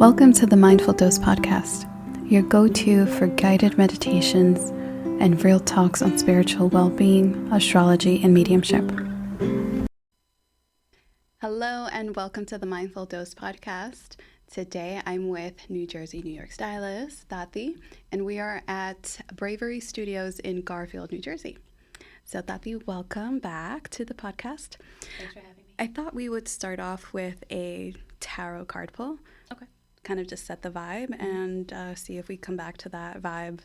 Welcome to the Mindful Dose podcast, your go-to for guided meditations and real talks on spiritual well-being, astrology, and mediumship. Hello and welcome to the Mindful Dose podcast. Today I'm with New Jersey, New York stylist Taty, and we are at Bravery Studios in Garfield, New Jersey. So Taty, welcome back to the podcast. Thanks for having me. I thought we would start off with a tarot card pull. Okay. Kind of just set the vibe and see if we come back to that vibe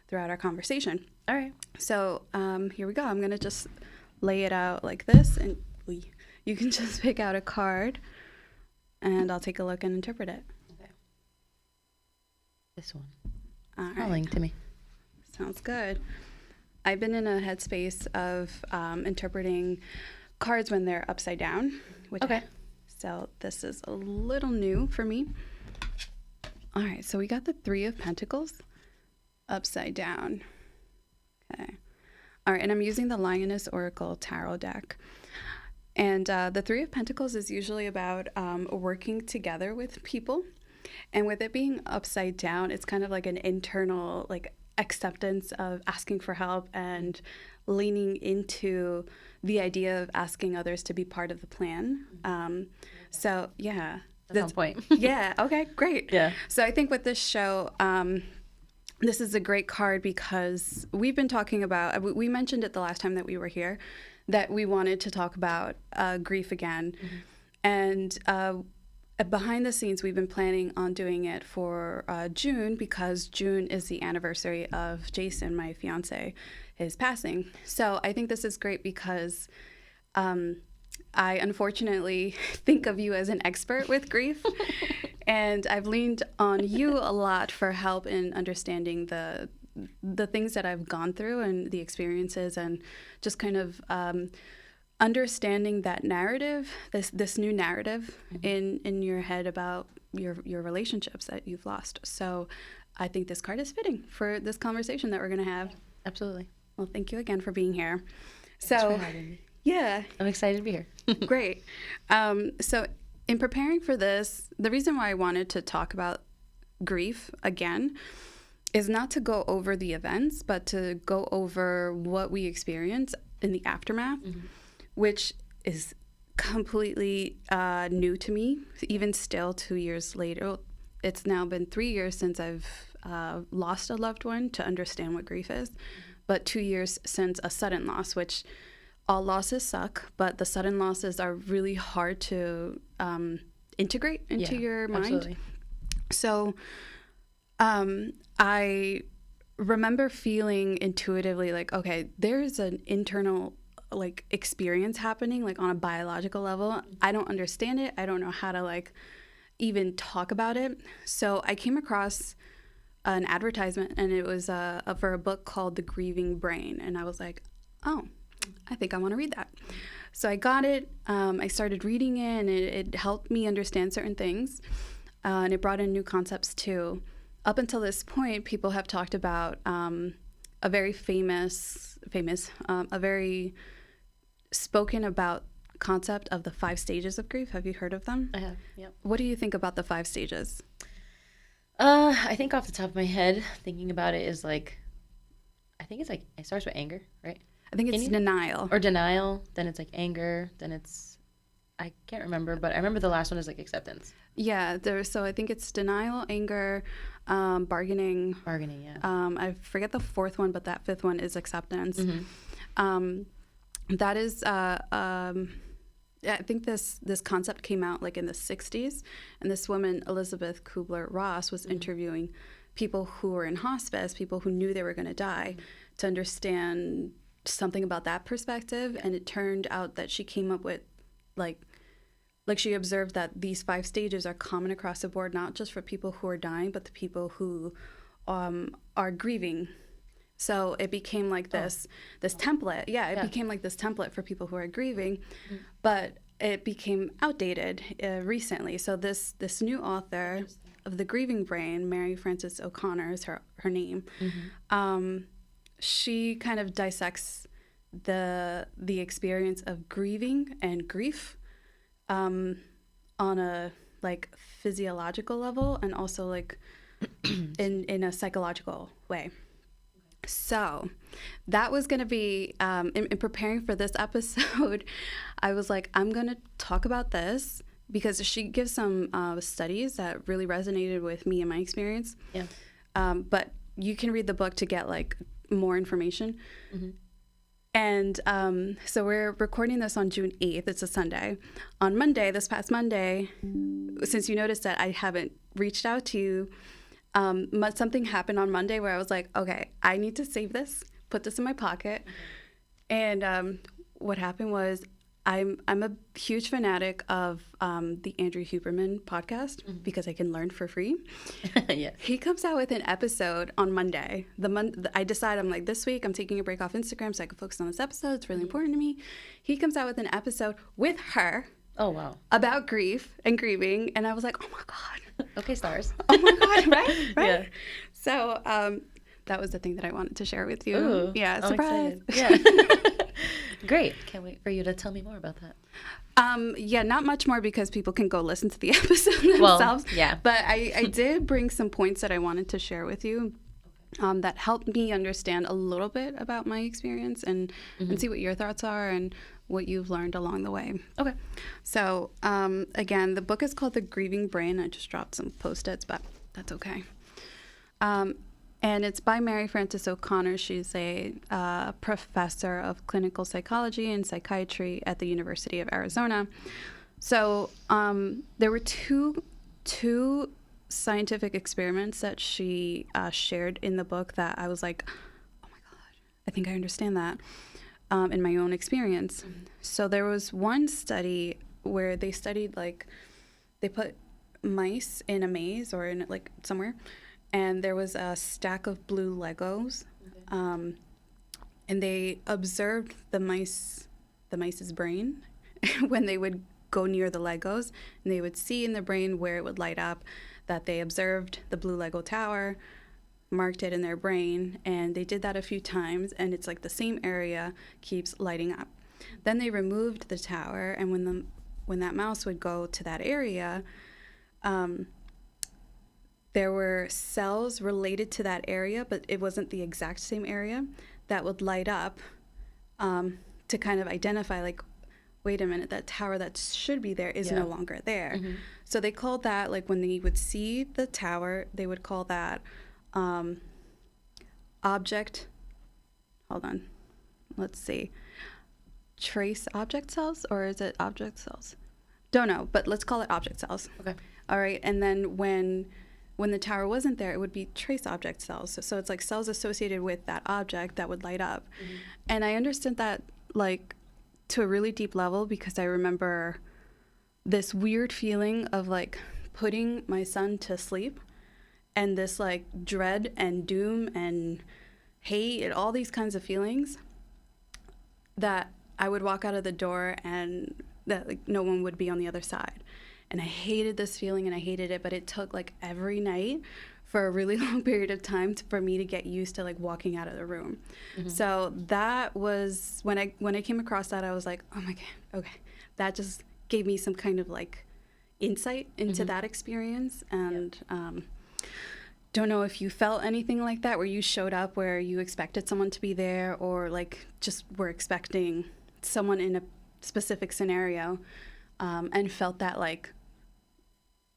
throughout our conversation. All right. So here we go. I'm going to just lay it out like this, and you can just pick out a card, and I'll take a look and interpret it. Okay. This one. All right. Calling to me. Sounds good. I've been in a headspace of interpreting cards when they're upside down. Okay. So this is a little new for me. All right, so we got the Three of Pentacles upside down. Okay. All right, and I'm using the Lioness Oracle Tarot deck. And the Three of Pentacles is usually about working together with people. And with it being upside down, it's kind of like an internal acceptance of asking for help and leaning into the idea of asking others to be part of the plan. So, yeah. That's on point. Yeah, okay, great. Yeah. So I think with this show, this is a great card because we've been talking about, we mentioned it the last time that we were here, that we wanted to talk about grief again. Mm-hmm. And behind the scenes, we've been planning on doing it for June because June is the anniversary of Jason, my fiance, his passing. So I think this is great because I unfortunately think of you as an expert with grief, and I've leaned on you a lot for help in understanding the things that I've gone through and the experiences, and just kind of understanding that narrative, this new narrative in your head about your relationships that you've lost. So I think this card is fitting for this conversation that we're going to have. Absolutely. Well, thank you again for being here. Thanks for having me. Yeah. I'm excited to be here. Great. So in preparing for this, the reason why I wanted to talk about grief again is not to go over the events, but to go over what we experience in the aftermath, which is completely new to me, even still 2 years later. It's now been 3 years since I've lost a loved one to understand what grief is, but 2 years since a sudden loss, which all losses suck, but the sudden losses are really hard to integrate into your mind. Absolutely. So I remember feeling intuitively like, okay, there's an internal experience happening on a biological level. I don't understand it. I don't know how to even talk about it. So I came across an advertisement, and it was for a book called The Grieving Brain. And I was like, oh, I think I want to read that. So I got it. I started reading it, and it helped me understand certain things. And it brought in new concepts too. Up until this point, people have talked about a very a very spoken about concept of the 5 stages of grief. Have you heard of them? I have, yep. What do you think about the 5 stages? I think off the top of my head, thinking about it is I think it's it starts with anger, right? I think it's denial. Or denial, then it's anger, then it's, I can't remember, but I remember the last one is acceptance. Yeah, so I think it's denial, anger, bargaining. Bargaining, yeah. I forget the 4th one, but that 5th one is acceptance. That is, I think this concept came out in the 60s, and this woman, Elizabeth Kubler-Ross, was interviewing people who were in hospice, people who knew they were going to die, to understand something about that perspective. And it turned out that she came up with she observed that these 5 stages are common across the board, not just for people who are dying, but the people who are grieving. So it became this template. Yeah, it became this template for people who are grieving, but it became outdated recently. So this new author of The Grieving Brain, Mary Frances O'Connor is her name. She kind of dissects the experience of grieving and grief on a like physiological level and also like in a psychological way. So that was going to be, in preparing for this episode, I was like, I'm going to talk about this because she gives some studies that really resonated with me and my experience. Yeah. But you can read the book to get like more information. And so we're recording this on June 8th. It's a Sunday. On Monday, this past Monday, since you noticed that I haven't reached out to you, something happened on Monday where I was like, okay, I need to save this, put this in my pocket. And what happened was I'm a huge fanatic of the Andrew Huberman podcast because I can learn for free. Yeah. He comes out with an episode on Monday. I decide I'm like, this week I'm taking a break off Instagram so I can focus on this episode. It's really important to me. He comes out with an episode with her. Oh, wow. About grief and grieving. And I was like, oh my God. Okay, stars. Oh my God, right? Yeah. So that was the thing that I wanted to share with you. Ooh, Yeah, I'm surprise. excited. Yeah. Great. Can't wait for you to tell me more about that. Yeah, not much more because people can go listen to the episode themselves. Well, yeah. But I did bring some points that I wanted to share with you that helped me understand a little bit about my experience and see what your thoughts are and what you've learned along the way. Okay. So, again, the book is called The Grieving Brain. I just dropped some Post-its, but that's okay. And it's by Mary Frances O'Connor. She's a professor of clinical psychology and psychiatry at the University of Arizona. So there were two scientific experiments that she shared in the book that I was like, oh my God, I think I understand that in my own experience. So there was one study where they studied, like, they put mice in a maze or in like somewhere, and there was a stack of blue Legos, and they observed the mice's brain when they would go near the Legos, and they would see in the brain where it would light up that they observed the blue Lego tower, marked it in their brain, and they did that a few times, and it's like the same area keeps lighting up. Then they removed the tower, and when that mouse would go to that area, there were cells related to that area, but it wasn't the exact same area, that would light up to kind of identify, like, wait a minute, that tower that should be there is no longer there. So they called that, like, when they would see the tower, they would call that object, hold on, let's see, trace object cells, or is it object cells? Don't know, but let's call it object cells. Okay. All right, and then when the tower wasn't there, it would be trace object cells. So it's like cells associated with that object that would light up. And I understood that, like, to a really deep level, because I remember this weird feeling of, like, putting my son to sleep, and this, like, dread and doom and hate and all these kinds of feelings that I would walk out of the door and that, like, no one would be on the other side. And I hated this feeling and I hated it, but it took, like, every night for a really long period of time for me to get used to, like, walking out of the room. So that was when I came across that, I was like, oh my God, okay. That just gave me some kind of, like, insight into that experience. And don't know if you felt anything like that, where you showed up where you expected someone to be there, or, like, just were expecting someone in a specific scenario and felt that, like,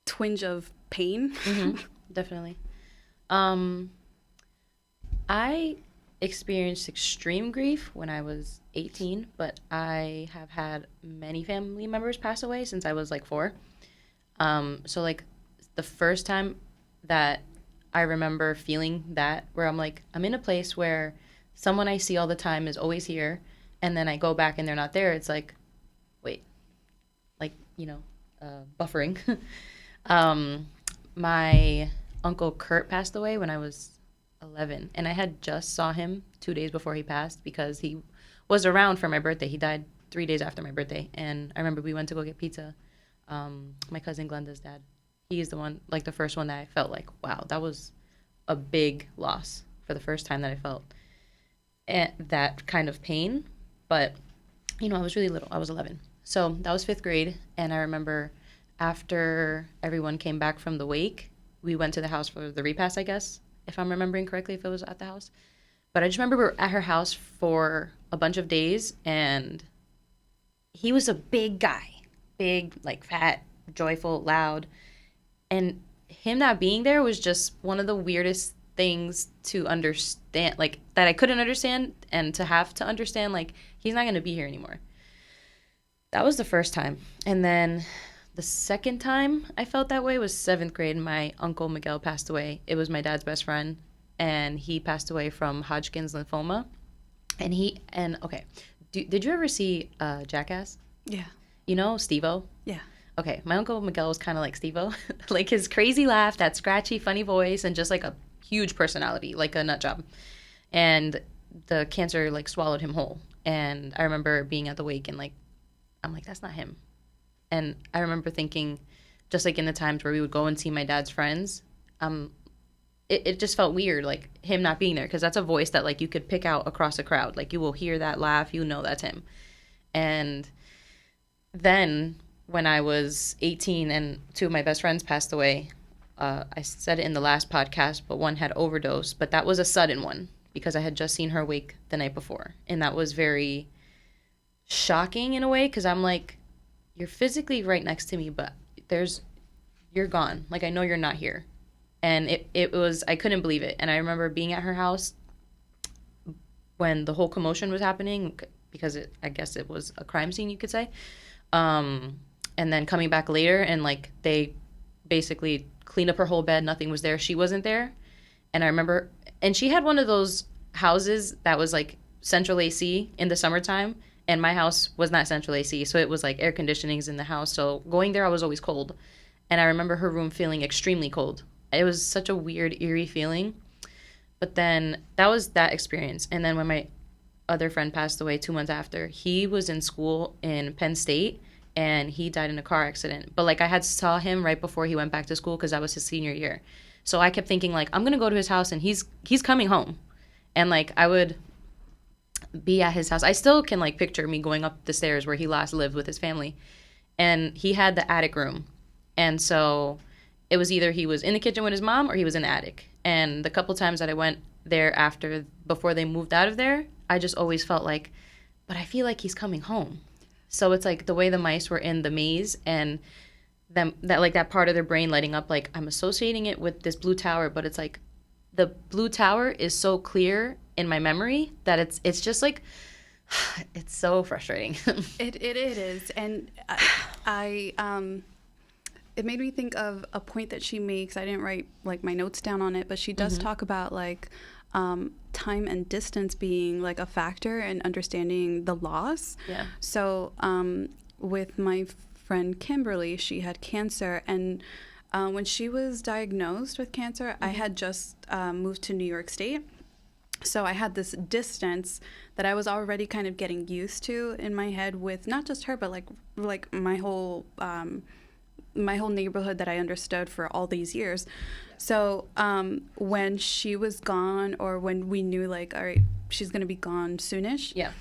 twinge of pain. Definitely. I experienced extreme grief when I was 18, but I have had many family members pass away since I was, like, 4. So, like, the first time that I remember feeling that, where I'm like, I'm in a place where someone I see all the time is always here, and then I go back and they're not there, it's like, wait, like, buffering. My Uncle Kurt passed away when I was 11, and I had just saw him 2 days before he passed because he was around for my birthday. He died 3 days after my birthday, and I remember we went to go get pizza. My cousin Glenda's dad, he's the one, like, the first one that I felt like, wow, that was a big loss for the first time that I felt that kind of pain. But, I was really little. I was 11. So that was 5th grade, and I remember after everyone came back from the wake, we went to the house for the repast, I guess, if I'm remembering correctly, if it was at the house. But I just remember we were at her house for a bunch of days, and he was a big guy, big, like fat, joyful, loud. And him not being there was just one of the weirdest things to understand, like that I couldn't understand, and to have to understand, like, he's not going to be here anymore. That was the first time. And then the second time I felt that way was 7th grade. My uncle Miguel passed away. It was my dad's best friend, and he passed away from Hodgkin's lymphoma. Okay, did you ever see Jackass? Yeah. You know Steve-O? Yeah. Okay, my uncle Miguel was kind of like Steve-O. Like his crazy laugh, that scratchy, funny voice, and just like a huge personality, like a nut job. And the cancer like swallowed him whole. And I remember being at the wake and like, I'm like, that's not him. And I remember thinking, just like in the times where we would go and see my dad's friends, it just felt weird, like him not being there, because that's a voice that like you could pick out across a crowd. Like you will hear that laugh, you know that's him. And then when I was 18 and 2 of my best friends passed away, I said it in the last podcast, but one had overdosed, but that was a sudden one because I had just seen her wake the night before. And that was very shocking in a way, because I'm like, you're physically right next to me, but you're gone. Like, I know you're not here. And it was, I couldn't believe it. And I remember being at her house when the whole commotion was happening, because I guess it was a crime scene, you could say. And then coming back later, and like they basically cleaned up her whole bed. Nothing was there. She wasn't there. And I remember, and she had one of those houses that was like central AC in the summertime. And my house was not central AC. So it was like air conditionings in the house. So going there, I was always cold. And I remember her room feeling extremely cold. It was such a weird, eerie feeling. But then that was that experience. And then when my other friend passed away 2 months after, he was in school in Penn State, and he died in a car accident. But like I had saw him right before he went back to school, because that was his senior year. So I kept thinking like, I'm gonna go to his house and he's coming home. And like I would be at his house. I still can like picture me going up the stairs where he last lived with his family. And he had the attic room. And so it was either he was in the kitchen with his mom or he was in the attic. And the couple times that I went there before they moved out of there, I just always felt like, but I feel like he's coming home. So it's like the way the mice were in the maze, and them that like that part of their brain lighting up, like I'm associating it with this blue tower, but it's like the blue tower is so clear in my memory that it's just like it's so frustrating. It is, and I it made me think of a point that she makes. I didn't write like my notes down on it, but she does talk about like time and distance being like a factor in understanding the loss. Yeah. So with my friend Kimberly, she had cancer, and when she was diagnosed with cancer, I had just moved to New York State. So I had this distance that I was already kind of getting used to in my head with not just her, but like my whole neighborhood that I understood for all these years. So when she was gone, or when we knew like, all right, she's going to be gone soonish. Yeah.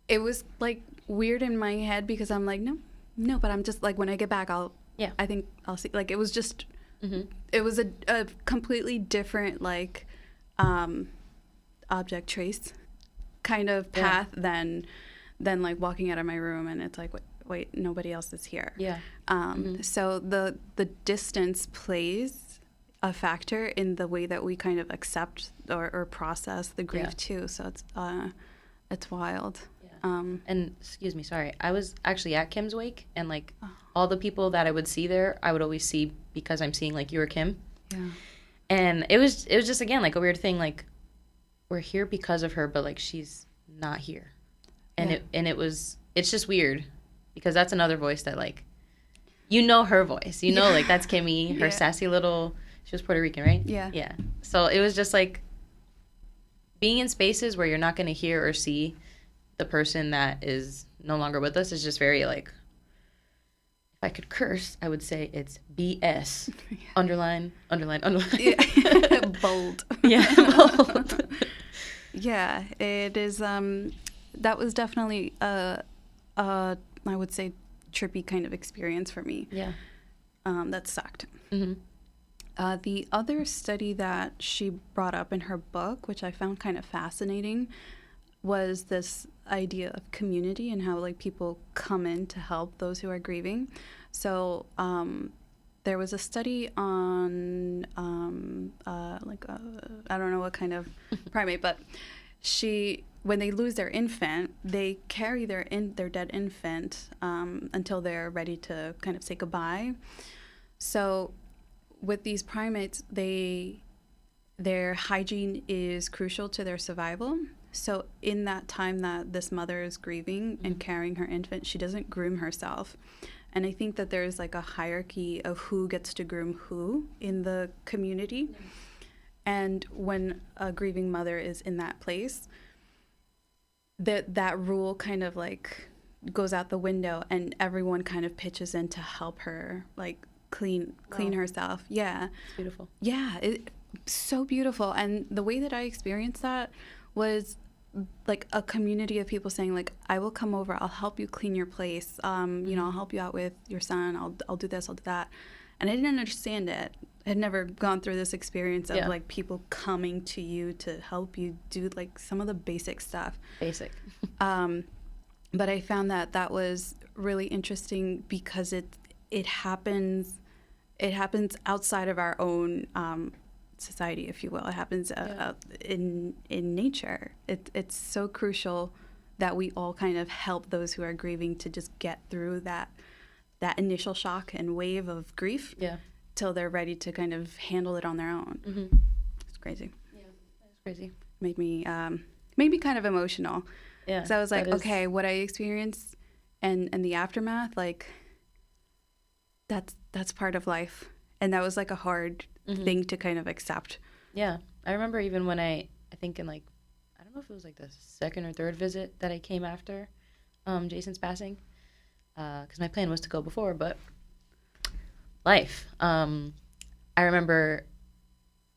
It was like weird in my head, because I'm like, no, but I'm just like, when I get back, I think I'll see. Like, it was just, it was a completely different like object trace kind of path than like walking out of my room and it's like, wait, nobody else is here. Yeah. So the distance plays a factor in the way that we kind of accept or process the grief too. So it's wild. Yeah. And excuse me, sorry, I was actually at Kim's wake, and like all the people that I would see there, I would always see because I'm seeing like you or Kim. Yeah. And it was just again like a weird thing, like we're here because of her, but like she's not here. And it's just weird, because that's another voice that like, you know, her voice, you know, like that's Kimmy, her sassy little, she was Puerto Rican, right? Yeah. Yeah. So it was just like being in spaces where you're not going to hear or see the person that is no longer with us is just very like, if I could curse, I would say it's BS. Yeah. Underline. Yeah. Bold. Yeah, bold. Yeah, it is. That was definitely I would say trippy kind of experience for me. Yeah. that sucked. Mm-hmm. The other study that she brought up in her book, which I found kind of fascinating, was this idea of community and how like people come in to help those who are grieving. So there was a study on I don't know what kind of primate, but when they lose their infant, they carry their dead infant until they're ready to kind of say goodbye. So with these primates, their hygiene is crucial to their survival. So in that time that this mother is grieving and carrying her infant, she doesn't groom herself. And I think that there's like a hierarchy of who gets to groom who in the community. And when a grieving mother is in that place, that rule kind of like goes out the window, and everyone kind of pitches in to help her like clean herself. Yeah. It's beautiful. Yeah, so beautiful. And the way that I experienced that was like a community of people saying like, I will come over, I'll help you clean your place, you know, I'll help you out with your son, I'll do this, I'll do that. And I didn't understand it. I had never gone through this experience of like people coming to you to help you do like some of the basic stuff. Basic. But I found that was really interesting because it happens outside of our own society, if you will. It happens in nature. It's so crucial that we all kind of help those who are grieving to just get through that initial shock and wave of grief till they're ready to kind of handle it on their own. Mm-hmm. It's crazy. Yeah, that's crazy. Made me kind of emotional. Yeah, so I was like, okay, what I experienced and the aftermath, like that's part of life, and that was like a hard thing to kind of accept. Yeah, I remember even when I think in like, I don't know if it was like the second or third visit that I came after Jason's passing, because my plan was to go before, but life. I remember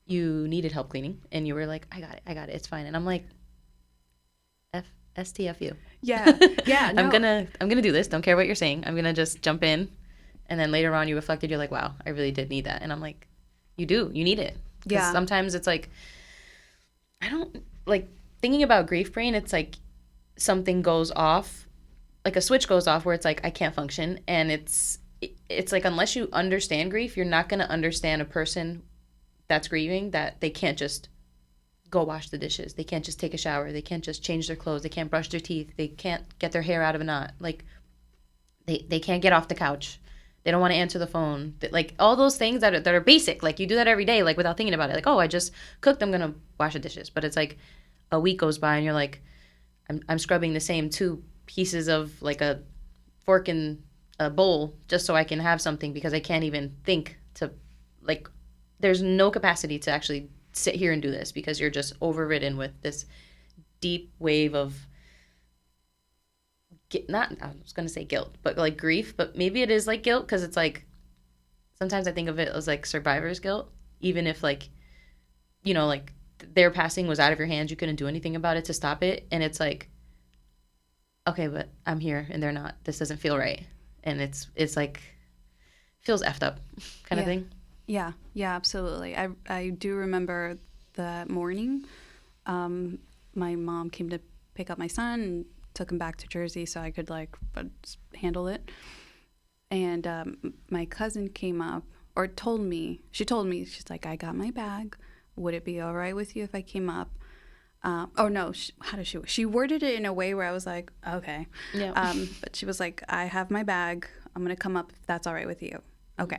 you needed help cleaning, and you were like, I got it, it's fine. And I'm like, STFU. Yeah, yeah. No. I'm gonna do this. Don't care what you're saying. I'm gonna just jump in. And then later on you reflected, you're like, wow, I really did need that. And I'm like, you need it. Yeah. Sometimes it's like, I don't, like, thinking about grief brain, it's like something goes off, like a switch goes off where it's like, I can't function. And it's like, unless you understand grief, you're not going to understand a person that's grieving, that they can't just go wash the dishes. They can't just take a shower. They can't just change their clothes. They can't brush their teeth. They can't get their hair out of a knot. Like, they can't get off the couch. They don't want to answer the phone. Like, all those things that are basic. Like, you do that every day, like, without thinking about it. Like, oh, I just cooked, I'm going to wash the dishes. But it's like a week goes by and you're like, I'm scrubbing the same 2 pieces of, like, a fork and a bowl just so I can have something, because I can't even think to, like, there's no capacity to actually sit here and do this because you're just overridden with this deep wave of I was going to say guilt, but like grief, but maybe it is like guilt, because it's like, sometimes I think of it as like survivor's guilt, even if like, you know, like their passing was out of your hands, you couldn't do anything about it to stop it. And it's like, okay, but I'm here and they're not, this doesn't feel right. And it's like, feels effed up kind of thing. Yeah, absolutely. I do remember that morning, my mom came to pick up my son and took him back to Jersey so I could like handle it. And my cousin came up, or she told me, she's like, I got my bag. Would it be all right with you if I came up? Oh no, she worded it in a way where I was like, okay. Yeah. But she was like, I have my bag. I'm going to come up if that's all right with you. Okay.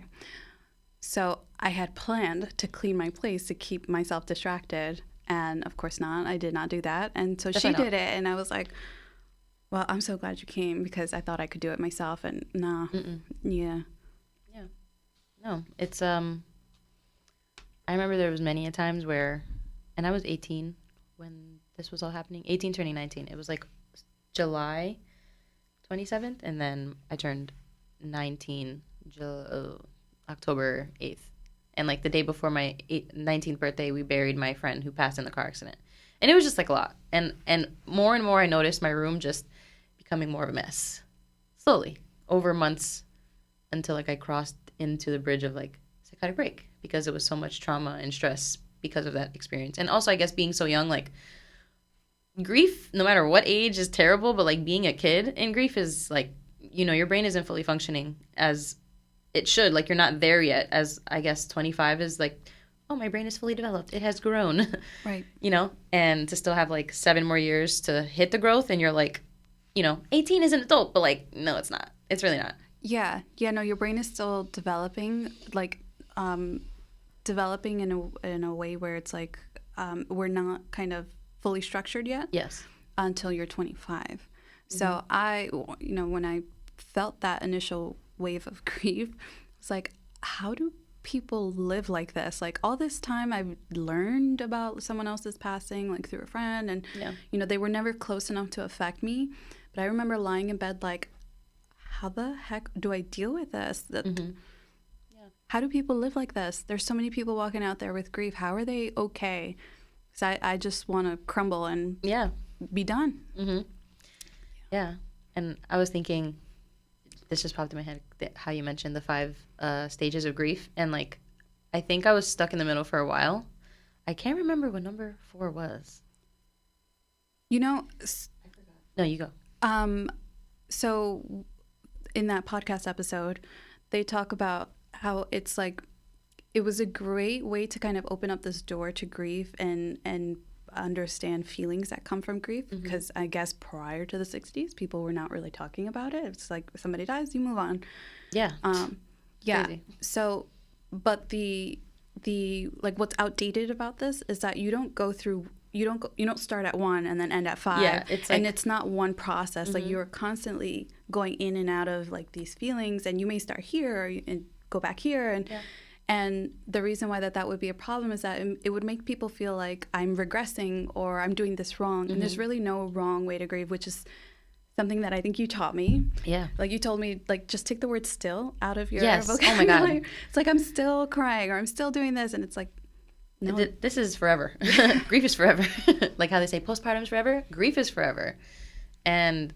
So I had planned to clean my place to keep myself distracted. And of course not. I did not do that. And so she did it. And I was like, well, I'm so glad you came, because I thought I could do it myself. And no. Yeah. No, it's, I remember there was many a times where, and I was 18 when this was all happening, 18 turning 19. It was like July 27th. And then I turned 19 October 8th. And like the day before my 19th birthday, we buried my friend who passed in the car accident. And it was just like a lot. And more I noticed my room just becoming more of a mess. Slowly. Over months, until like I crossed into the bridge of like psychotic break because it was so much trauma and stress because of that experience. And also, I guess being so young, like grief, no matter what age, is terrible, but like being a kid in grief is like, your brain isn't fully functioning as it should. Like you're not there yet, as I guess 25 is like, oh, my brain is fully developed. It has grown. Right. And to still have like 7 more years to hit the growth, and you're like, 18 is an adult, but like, no, it's not. It's really not. Yeah. Yeah, no, your brain is still developing, like developing in a way where it's like we're not kind of fully structured yet. Yes. Until you're 25. So when I felt that initial wave of grief, it's like, how do people live like this? Like all this time I've learned about someone else's passing, like through a friend, and they were never close enough to affect me. But I remember lying in bed like, how the heck do I deal with this? How do people live like this? There's so many people walking out there with grief. How are they okay? Because I just want to crumble and be done. Mm-hmm. Yeah. And I was thinking, this just popped in my head, how you mentioned the 5 stages of grief. And like, I think I was stuck in the middle for a while. I can't remember what number 4 was. I forgot. No, you go. So in that podcast episode, they talk about how it's like, it was a great way to kind of open up this door to grief and understand feelings that come from grief. Because I guess prior to the 60s, people were not really talking about it. It's like if somebody dies, you move on. Yeah. Yeah. Crazy. So, but the like what's outdated about this is that you don't start at 1 and then end at 5. Yeah, it's like, and it's not one process. Like you're constantly going in and out of like these feelings, and you may start here and go back here, and the reason why that would be a problem is that it would make people feel like I'm regressing or I'm doing this wrong. And there's really no wrong way to grieve, which is something that I think you taught me. Yeah. Like you told me, like, just take the word still out of your vocabulary. Oh my God. It's like, I'm still crying or I'm still doing this. And it's like, no. This is forever. Grief is forever. Like how they say postpartum is forever. Grief is forever. And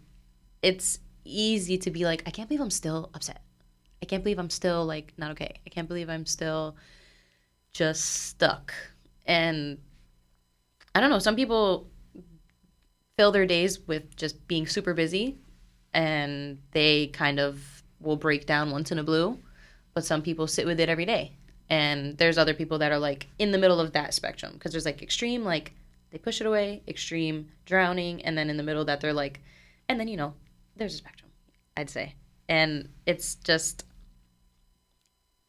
it's easy to be like, I can't believe I'm still upset. I can't believe I'm still like not okay. I can't believe I'm still just stuck. And I don't know, some people fill their days with just being super busy, and they kind of will break down once in a blue, but some people sit with it every day. And there's other people that are like in the middle of that spectrum, because there's like extreme, like they push it away, extreme drowning, and then in the middle that they're like, and then there's a spectrum, I'd say. And it's just,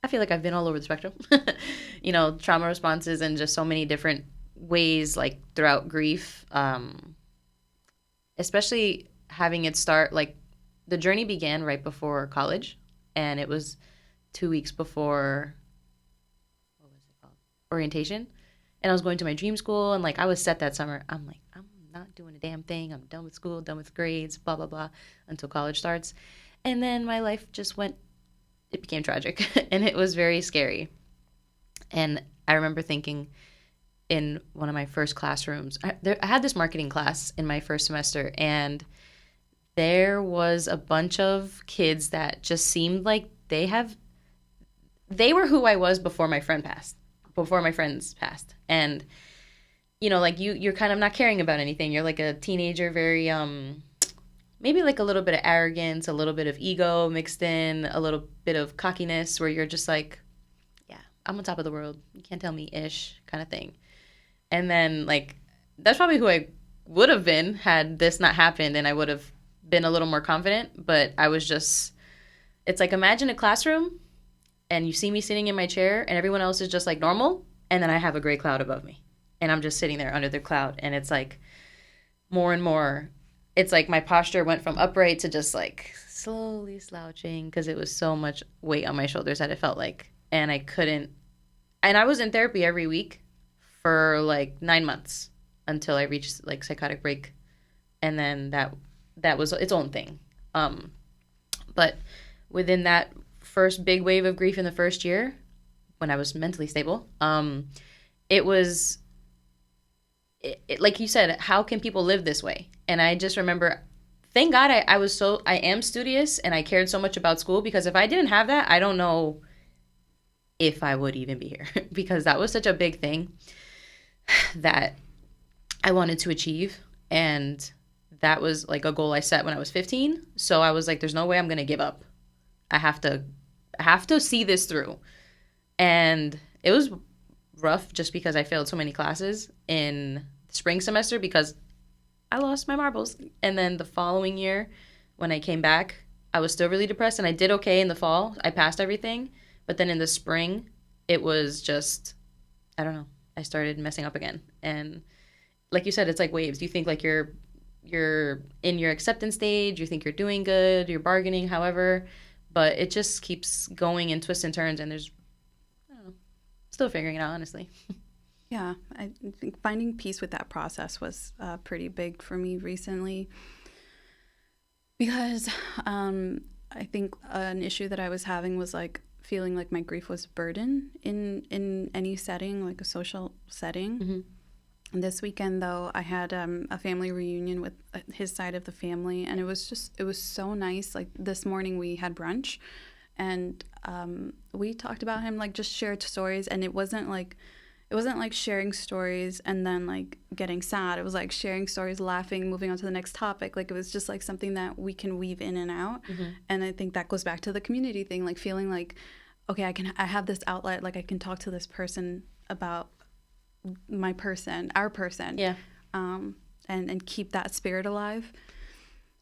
I feel like I've been all over the spectrum, trauma responses and just so many different ways like throughout grief, especially having it start, like the journey began right before college, and it was 2 weeks before, what was it called? Orientation. And I was going to my dream school, and like I was set that summer. I'm like, I'm not doing a damn thing. I'm done with school, done with grades, blah, blah, blah, until college starts. And then my life just it became tragic, and it was very scary. And I remember thinking in one of my first classrooms, I had this marketing class in my first semester, and there was a bunch of kids that just seemed like they were who I was before my friends passed. And, like you're kind of not caring about anything. You're like a teenager, very, maybe like a little bit of arrogance, a little bit of ego mixed in, a little bit of cockiness, where you're just like, yeah, I'm on top of the world. You can't tell me ish kind of thing. And then like, that's probably who I would have been had this not happened, and I would have been a little more confident. But I was just, it's like, imagine a classroom and you see me sitting in my chair and everyone else is just like normal. And then I have a gray cloud above me and I'm just sitting there under the cloud. And it's like more and more, it's like my posture went from upright to just like slowly slouching, because it was so much weight on my shoulders that it felt like. And I was in therapy every week for like 9 months until I reached like psychotic break. And then that was its own thing. But within that first big wave of grief in the first year, when I was mentally stable, it was, like you said, how can people live this way? And I just remember, thank God I am studious and I cared so much about school, because if I didn't have that, I don't know if I would even be here because that was such a big thing that I wanted to achieve. And that was like a goal I set when I was 15. So I was like, there's no way I'm going to give up. I have to see this through. And it was rough just because I failed so many classes in the spring semester because I lost my marbles. And then the following year when I came back, I was still really depressed, and I did okay in the fall. I passed everything. But then in the spring, it was just, I don't know. I started messing up again. And like you said, it's like waves. You think like you're in your acceptance stage, you think you're doing good, you're bargaining, however, but it just keeps going in twists and turns, and there's, I don't know, still figuring it out, honestly. Yeah, I think finding peace with that process was pretty big for me recently because I think an issue that I was having was like feeling like my grief was a burden in any setting, like a social setting. Mm-hmm. This weekend, though, I had a family reunion with his side of the family, and it was so nice. Like this morning, we had brunch, and we talked about him, like just shared stories, and it wasn't like sharing stories and then like getting sad. It was like sharing stories, laughing, moving on to the next topic. Like it was just like something that we can weave in and out. Mm-hmm. And I think that goes back to the community thing, like feeling like, okay, I have this outlet, like I can talk to this person about my person, our person, Yeah. And keep that spirit alive.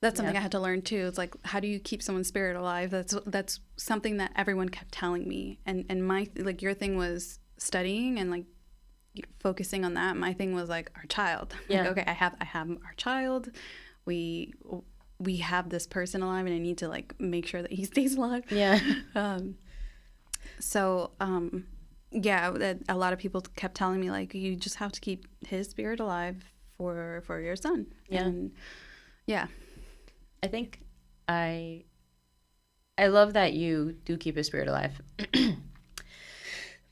That's something I had to learn too. It's like, how do you keep someone's spirit alive? That's something that everyone kept telling me. And my, like, your thing was studying and like focusing on that. My thing was like our child. Yeah. Like, okay, I have our child. We have this person alive, and I need to like make sure that he stays alive. Yeah. Yeah, a lot of people kept telling me like you just have to keep his spirit alive for your son. Yeah. And yeah. I think I love that you do keep his spirit alive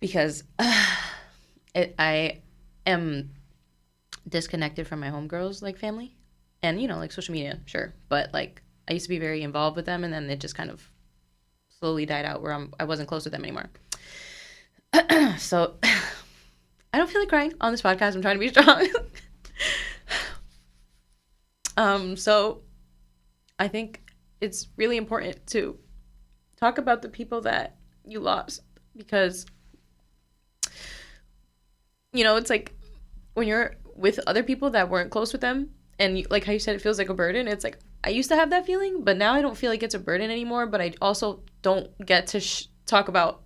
because I am disconnected from my homegirls like family, and you know, like social media, sure, but like I used to be very involved with them, and then it just kind of slowly died out where I wasn't close with them anymore. So I don't feel like crying on this podcast. I'm trying to be strong. So I think it's really important to talk about the people that you lost, because you know, it's like when you're with other people that weren't close with them, and you, like how you said, it feels like a burden. It's like I used to have that feeling, but now I don't feel like it's a burden anymore. But I also don't get to talk about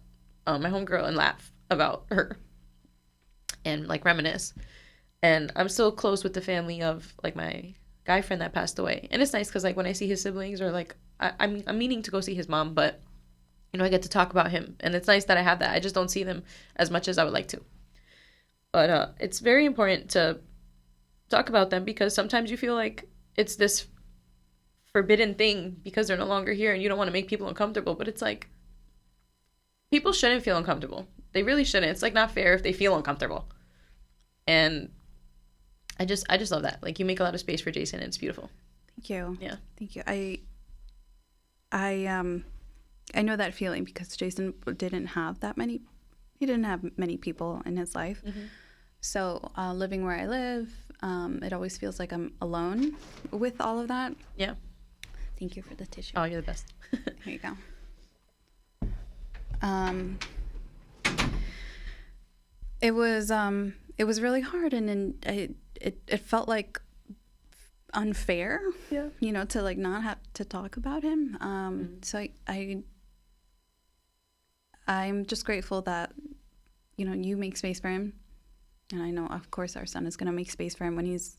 my homegirl and laugh about her and like reminisce. And I'm still close with the family of like my guy friend that passed away, and it's nice because like when I see his siblings, or like I'm meaning to go see his mom, but you know, I get to talk about him, and it's nice that I have that. I just don't see them as much as I would like to. But it's very important to talk about them, because sometimes you feel like it's this forbidden thing because they're no longer here and you don't want to make people uncomfortable. But it's like, people shouldn't feel uncomfortable. They really shouldn't. It's like not fair if they feel uncomfortable. And I just love that. Like, you make a lot of space for Jason, and it's beautiful. Thank you. Yeah. Thank you. I know that feeling because Jason didn't have many people in his life. Mm-hmm. So living where I live, it always feels like I'm alone with all of that. Yeah. Thank you for the tissue. Oh, you're the best. Here you go. It was really hard, and it felt like unfair, Yeah. you know, to like not have to talk about him. So I'm just grateful that, you know, you make space for him, and I know of course our son is going to make space for him when he's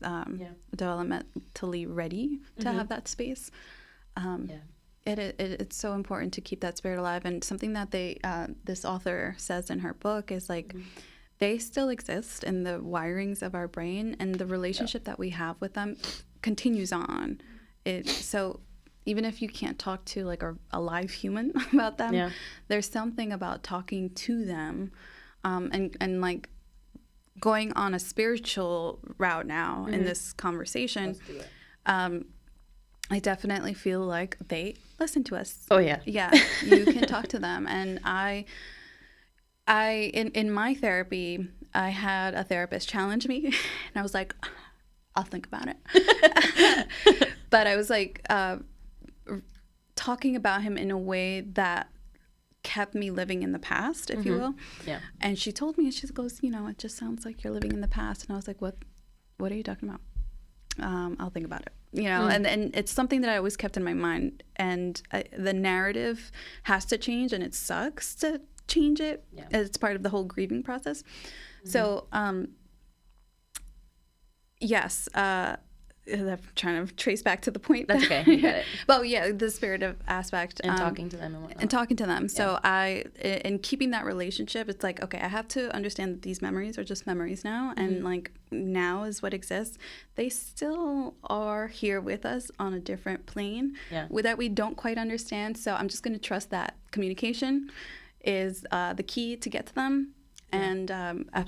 developmentally ready to have that space. It's so important to keep that spirit alive, and something that this author says in her book is like, they still exist in the wirings of our brain, and the relationship that we have with them continues on. So even if you can't talk to like a live human about them, there's something about talking to them, and like going on a spiritual route now in this conversation. Let's do it. I definitely feel like they listen to us. Oh yeah. Yeah, you can talk to them, and In my therapy, I had a therapist challenge me, and I was like, I'll think about it. But I was like talking about him in a way that kept me living in the past, if you will. Yeah. And she told me, she goes, it just sounds like you're living in the past. And I was like, what are you talking about? I'll think about it. And it's something that I always kept in my mind. And the narrative has to change, and it sucks to change it. Yeah. It's part of the whole grieving process. So, yes, I'm trying to trace back to the point. That's okay. You got it. Well, yeah, the spirit of aspect. And talking to them and whatnot. And talking to them. So in keeping that relationship, it's like, okay, I have to understand that these memories are just memories now. And like now is what exists. They still are here with us on a different plane that we don't quite understand. So I'm just going to trust that communication is the key to get to them. And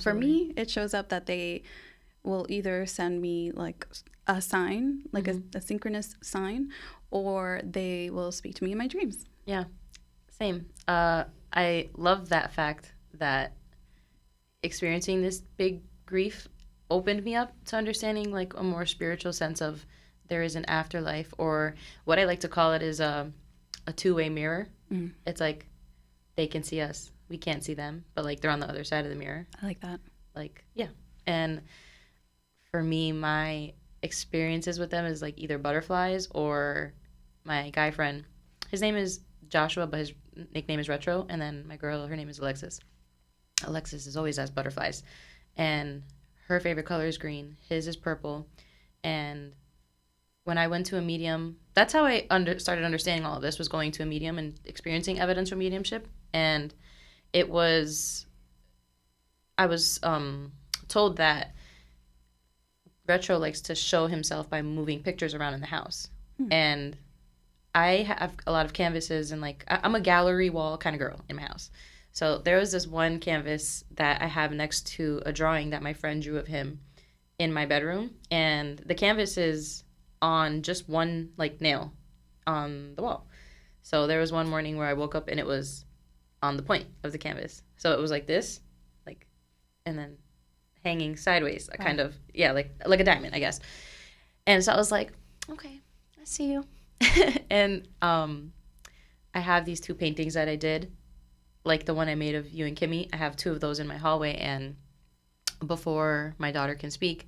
for me, it shows up that they will either send me like a sign, like a synchronous sign, or they will speak to me in my dreams. Yeah, same. I love that fact that experiencing this big grief opened me up to understanding like a more spiritual sense of there is an afterlife, or what I like to call it is a two-way mirror. It's like they can see us, we can't see them, but like they're on the other side of the mirror. I like that. Like, yeah. And for me, my experiences with them is like either butterflies or my guy friend. His name is Joshua, but his nickname is Retro. And then my girl, her name is Alexis. Alexis is always has butterflies. And her favorite color is green. His is purple. And when I went to a medium, that's how I started understanding all of this, was going to a medium and experiencing evidence from mediumship. And I was told that Retro likes to show himself by moving pictures around in the house. And I have a lot of canvases, and like I'm a gallery wall kind of girl in my house. So there was this one canvas that I have next to a drawing that my friend drew of him in my bedroom, and the canvas is on just one like nail on the wall. So there was one morning where I woke up and it was on the point of the canvas. So it was like this, like, and then hanging sideways, a kind of, like a diamond, I guess. And so I was like, okay, I see you. And I have these two paintings that I did, like the one I made of you and Kimmy. I have two of those in my hallway, and before my daughter can speak,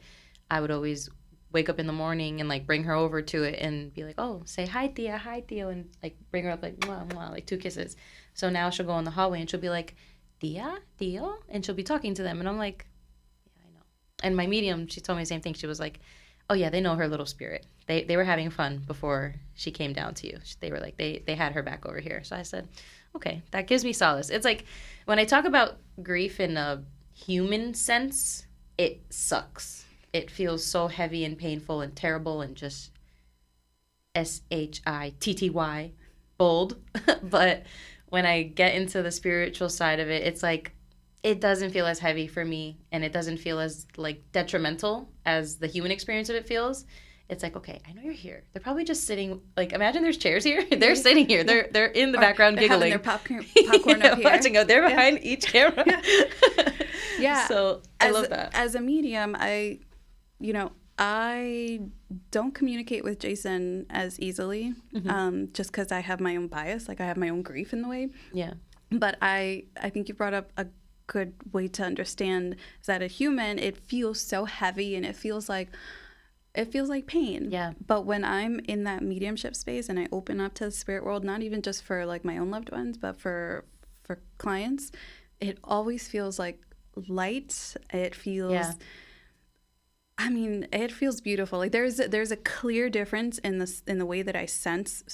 I would always wake up in the morning and like bring her over to it and be like, oh, say hi Tia, hi Theo, and like bring her up like mwah, mwah, like 2 kisses. So now she'll go in the hallway and she'll be like, Tia, Theo, and she'll be talking to them, and I'm like, and my medium, she told me the same thing. She was like, oh, yeah, they know her little spirit. They were having fun before she came down to you. They were like, they had her back over here. So I said, okay, that gives me solace. It's like when I talk about grief in a human sense, it sucks. It feels so heavy and painful and terrible and just shitty, bold. But when I get into the spiritual side of it, it's like, it doesn't feel as heavy for me, and it doesn't feel as like detrimental as the human experience of it feels. It's like, okay, I know you're here. They're probably just sitting, like, imagine there's chairs here. They're sitting here. They're in the background giggling. They're having their popcorn up here. Watching, they're behind each camera. Yeah. So I love that. As a medium, I don't communicate with Jason as easily, just because I have my own bias. Like I have my own grief in the way. Yeah. But I think you brought up a good way to understand is that a human, it feels so heavy and it feels like pain. Yeah. But when I'm in that mediumship space and I open up to the spirit world, not even just for like my own loved ones, but for clients, it always feels like light. It feels it feels beautiful. Like there's a clear difference in the way that I sense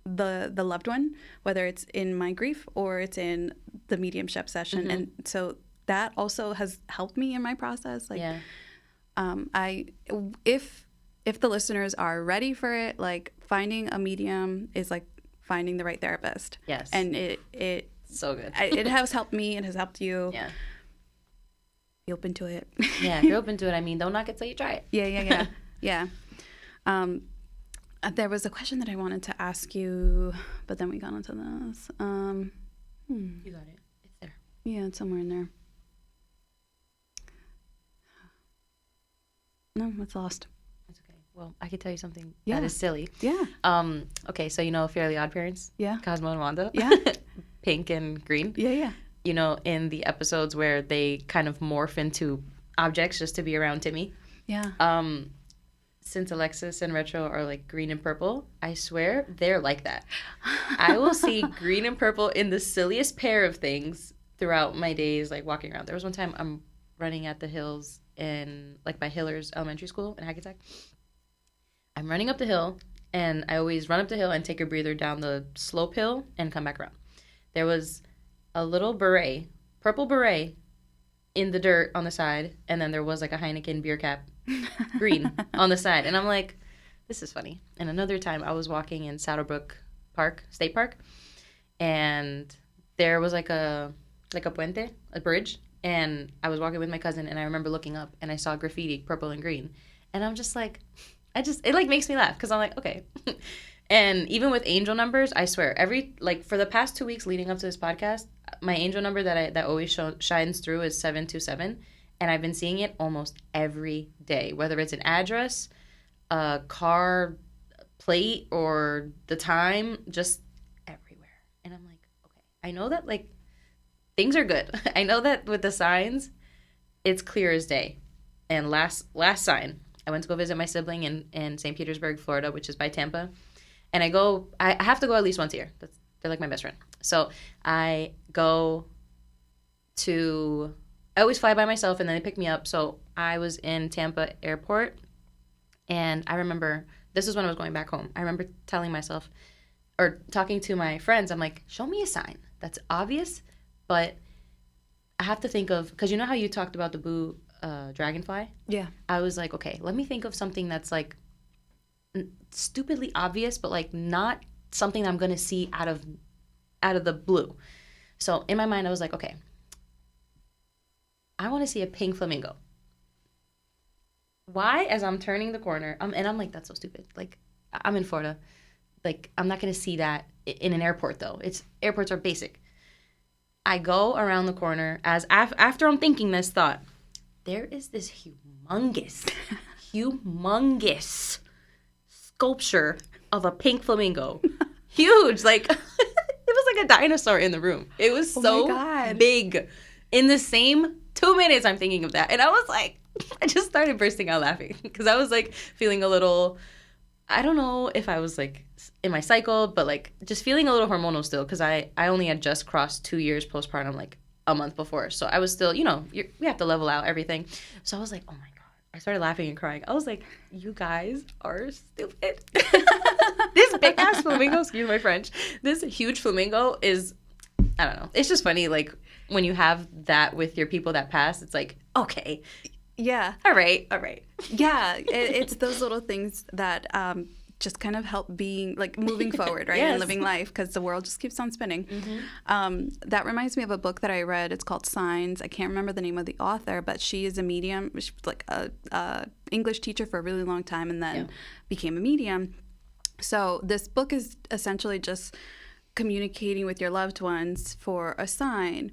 the loved one, whether it's in my grief or it's in the mediumship session. And so that also has helped me in my process. Like, if the listeners are ready for it, like finding a medium is like finding the right therapist. Yes. And it so good. It has helped me. It has helped you. Yeah. Be open to it. Yeah. If you're open to it, I mean, don't knock it till you try it. Yeah. There was a question that I wanted to ask you, but then we got into this. You got it. It's there. Yeah, it's somewhere in there. No, it's lost. That's okay. Well, I could tell you something Yeah. that is silly. Yeah. Okay, so you know Fairly Odd Parents? Yeah. Cosmo and Wanda? Yeah. Pink and green? Yeah, yeah. You know, in the episodes where they kind of morph into objects just to be around Timmy. Yeah. Since Alexis and Retro are like green and purple, I swear they're like that. I will see green and purple in the silliest pair of things throughout my days, like walking around. There was one time I'm running at the hills in, like, by Hillers Elementary School in Hackensack. I'm running up the hill, and I always run up the hill and take a breather down the slope hill and come back around. There was a little beret, purple beret, in the dirt on the side, and then there was like a Heineken beer cap, green, on the side. And I'm like, this is funny. And another time I was walking in Saddlebrook Park, State Park, and there was like a puente, a bridge, and I was walking with my cousin, and I remember looking up, and I saw graffiti, purple and green. And I'm just like, it like makes me laugh, because I'm like, okay. And even with angel numbers, I swear, for the past 2 weeks leading up to this podcast, my angel number that always shines through is 727, and I've been seeing it almost every day, whether it's an address, a car plate, or the time, just everywhere. And I'm like, okay, I know that like things are good. I know that with the signs, it's clear as day. And last sign, I went to go visit my sibling in St. Petersburg, Florida, which is by Tampa. And I have to go at least once a year. They're like my best friend. So I always fly by myself, and then they pick me up. So I was in Tampa airport, and I remember, this is when I was going back home. I remember telling myself, or talking to my friends, I'm like, show me a sign that's obvious, but I have to think of, because you know how you talked about the blue dragonfly? Yeah. I was like, okay, let me think of something that's like stupidly obvious, but like not something I'm gonna see out of the blue. So in my mind, I was like, okay, I want to see a pink flamingo. Why? As I'm turning the corner, and I'm like, that's so stupid. Like, I'm in Florida. Like, I'm not gonna see that in an airport, though. Airports are basic. I go around the corner after I'm thinking this thought. There is this humongous sculpture of a pink flamingo. Huge, like it was like a dinosaur in the room. It was so big. In the same 2 minutes, I'm thinking of that, and I was like, I just started bursting out laughing because I was like feeling a little, I don't know if I was like in my cycle, but like just feeling a little hormonal still, because I only had just crossed 2 years postpartum, like a month before, so I was still, we have to level out everything. So I was like, oh my god. I started laughing and crying. I was like, you guys are stupid. This big ass flamingo, excuse my French, this huge flamingo is, I don't know. It's just funny, like, when you have that with your people that pass, it's like, okay. Yeah. All right. Yeah. It's those little things that just kind of help being, like, moving forward, right? Yes. And living life, because the world just keeps on spinning. Mm-hmm. That reminds me of a book that I read. It's called Signs. I can't remember the name of the author, but she is a medium. She's like a English teacher for a really long time, and then became a medium. So this book is essentially just communicating with your loved ones for a sign.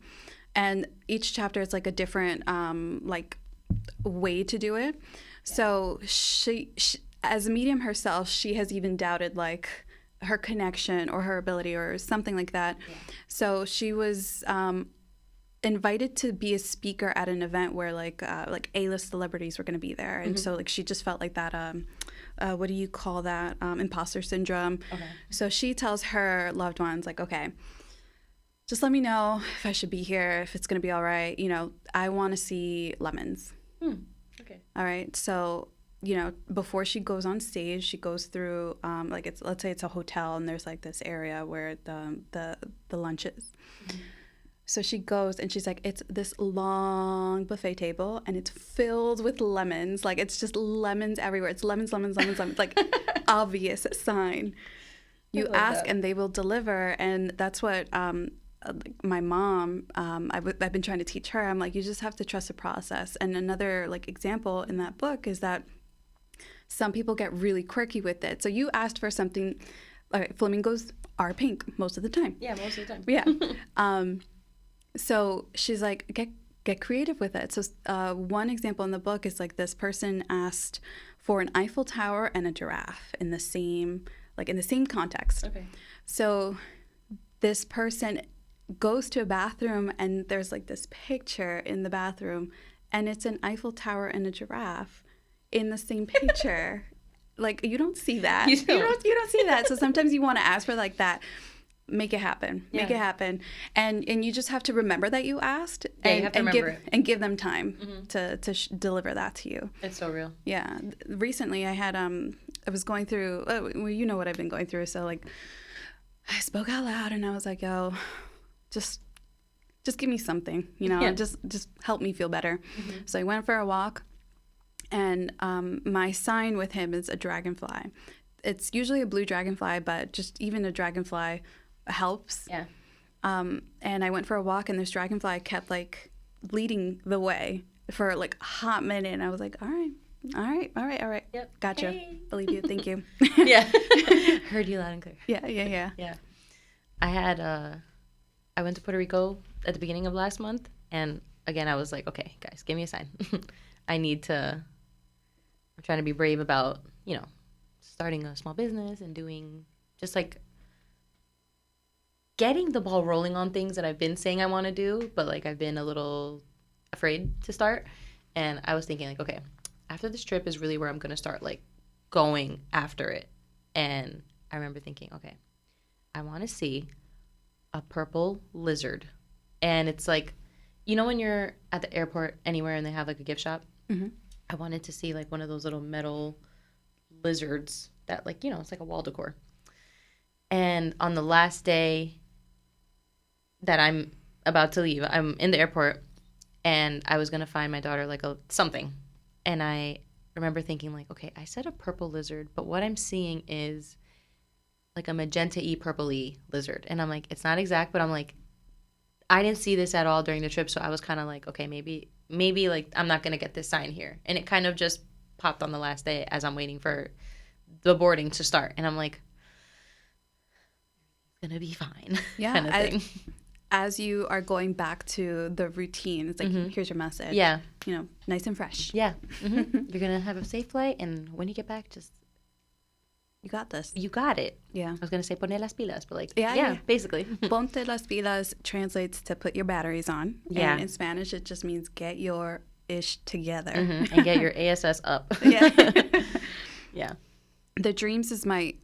And each chapter is like a different like way to do it. So she as a medium herself, she has even doubted like her connection or her ability or something like that. Yeah. So she was invited to be a speaker at an event where like A-list celebrities were going to be there. And so like she just felt like that, what do you call that? Imposter syndrome. Okay. So she tells her loved ones like, okay, just let me know if I should be here, if it's going to be all right. I want to see lemons. Okay. All right. So, before she goes on stage, she goes through, let's say it's a hotel, and there's like this area where the lunch is. Mm-hmm. So she goes and she's like, it's this long buffet table, and it's filled with lemons. Like, it's just lemons everywhere. It's lemons, like obvious sign. You ask and they will deliver. And that's what my mom, I've been trying to teach her. I'm like, you just have to trust the process. And another like example in that book is that some people get really quirky with it. So you asked for something, flamingos are pink most of the time. Yeah, most of the time. Yeah. So she's like, get creative with it. So one example in the book is like this person asked for an Eiffel Tower and a giraffe in the same context. Okay. So this person goes to a bathroom and there's like this picture in the bathroom and it's an Eiffel Tower and a giraffe in the same picture. Like, you don't see that. You don't see that. So sometimes you want to ask for like that. Make it happen. Make it happen. And you just have to remember that you asked and, you have to remember it. And give them time to deliver that to you. It's so real. Yeah. Recently I had, I was going through, well, you know what I've been going through. So like I spoke out loud and I was like, yo, just give me something, you know, just help me feel better. So I went for a walk and my sign with him is a dragonfly. It's usually a blue dragonfly, but just even a dragonfly helps. Yeah. And I went for a walk and this dragonfly kept like leading the way for like a hot minute. And I was like, all right. Yep. Gotcha. Hey. Believe you. Thank you. Yeah. Heard you loud and clear. Yeah. Yeah. I went to Puerto Rico at the beginning of last month. And again, I was like, okay, guys, give me a sign. I'm trying to be brave about, you know, starting a small business and doing just like getting the ball rolling on things that I've been saying I want to do, but like I've been a little afraid to start. And I was thinking like, okay, after this trip is really where I'm going to start like going after it. And I remember thinking, okay, I want to see a purple lizard. And it's like, you know, when you're at the airport anywhere and they have like a gift shop, I wanted to see like one of those little metal lizards that like, you know, it's like a wall decor. And on the last day that I'm about to leave, I'm in the airport and I was going to find my daughter like something. And I remember thinking like, okay, I said a purple lizard, but what I'm seeing is like a magenta-y, purple-y lizard. And I'm like, it's not exact, but I'm like, I didn't see this at all during the trip. So I was kind of like, okay, maybe like I'm not going to get this sign here. And it kind of just popped on the last day as I'm waiting for the boarding to start. And I'm like, it's going to be fine. Yeah. kind of thing. As you are going back to the routine, it's like, here's your message. Yeah. You know, nice and fresh. Yeah. You're going to have a safe flight. And when you get back, just... You got this. You got it. Yeah. I was going to say poner las pilas, but like, yeah. basically. Ponte las pilas translates to put your batteries on. Yeah. And in Spanish, it just means get your ish together. And get your ASS up. Yeah. Yeah. The dreams is my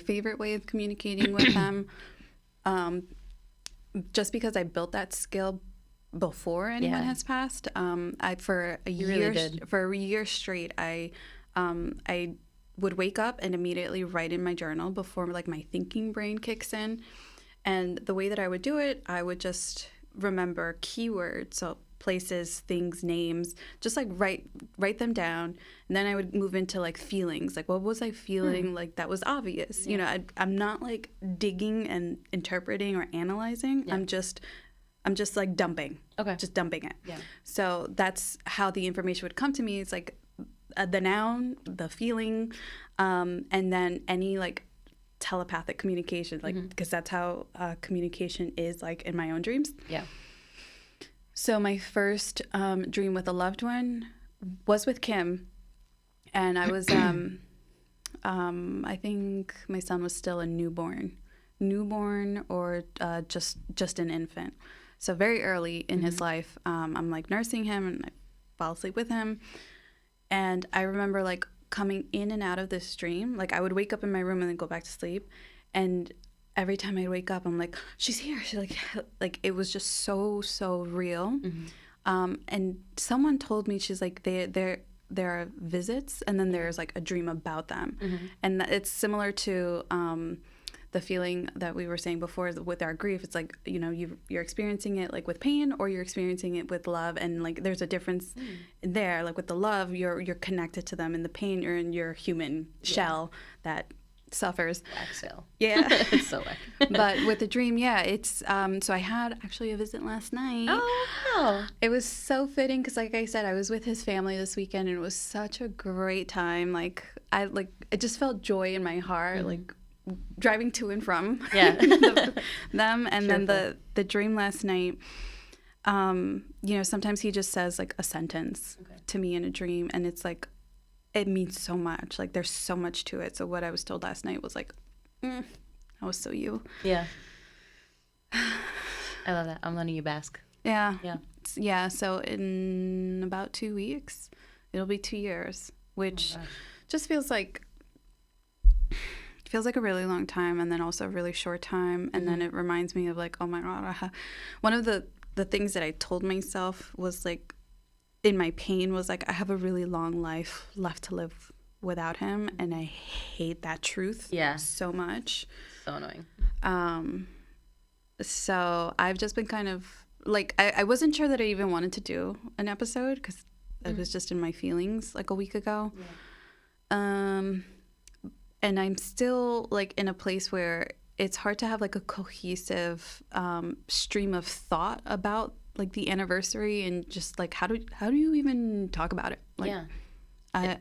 favorite way of communicating with them. Just because I built that skill before anyone has passed. For a year straight, I would wake up and immediately write in my journal before like my thinking brain kicks in. And the way that I would do it, I would just remember keywords, so places, things, names, just like write them down. And then I would move into like feelings, like what was I feeling like that was obvious. You know, I'm not like digging and interpreting or analyzing. I'm just like dumping. Okay. Just dumping it. Yeah. So that's how the information would come to me. It's like the noun, the feeling, and then any like telepathic communication, like because that's how communication is like in my own dreams. Yeah. So my first dream with a loved one was with Kim, and I was I think my son was still a newborn or just an infant, so very early in his life. I'm like nursing him and I fall asleep with him. And I remember like coming in and out of this dream. Like I would wake up in my room and then go back to sleep. And every time I'd wake up, I'm like, she's here. She's like it was just so real. And someone told me, she's like, there are visits and then there's like a dream about them. And it's similar to the feeling that we were saying before with our grief. It's like, you know, you're experiencing it like with pain or you're experiencing it with love, and like there's a difference there. Like with the love, you're connected to them. In the pain, you're in your human shell that suffers. Wax cell. Yeah. It's so whack. But with the dream, it's so I had actually a visit last night. Oh, wow. It was so fitting because like I said, I was with his family this weekend and it was such a great time. Like it just felt joy in my heart, like driving to and from them. And then the dream last night, sometimes he just says like a sentence to me in a dream, and it's like, it means so much. Like there's so much to it. So what I was told last night was like, I was so you. Yeah. I love that. I'm letting you bask. Yeah. Yeah. Yeah. So in about 2 weeks, it'll be 2 years, which just feels like a really long time, and then also a really short time. And then it reminds me of like, oh my God, one of the things that I told myself was like, in my pain, was like, I have a really long life left to live without him, and I hate that truth so much. So annoying. So I've just been kind of like, I wasn't sure that I even wanted to do an episode because I was just in my feelings like a week ago. And I'm still like in a place where it's hard to have like a cohesive stream of thought about like the anniversary, and just like how do you even talk about it? Like,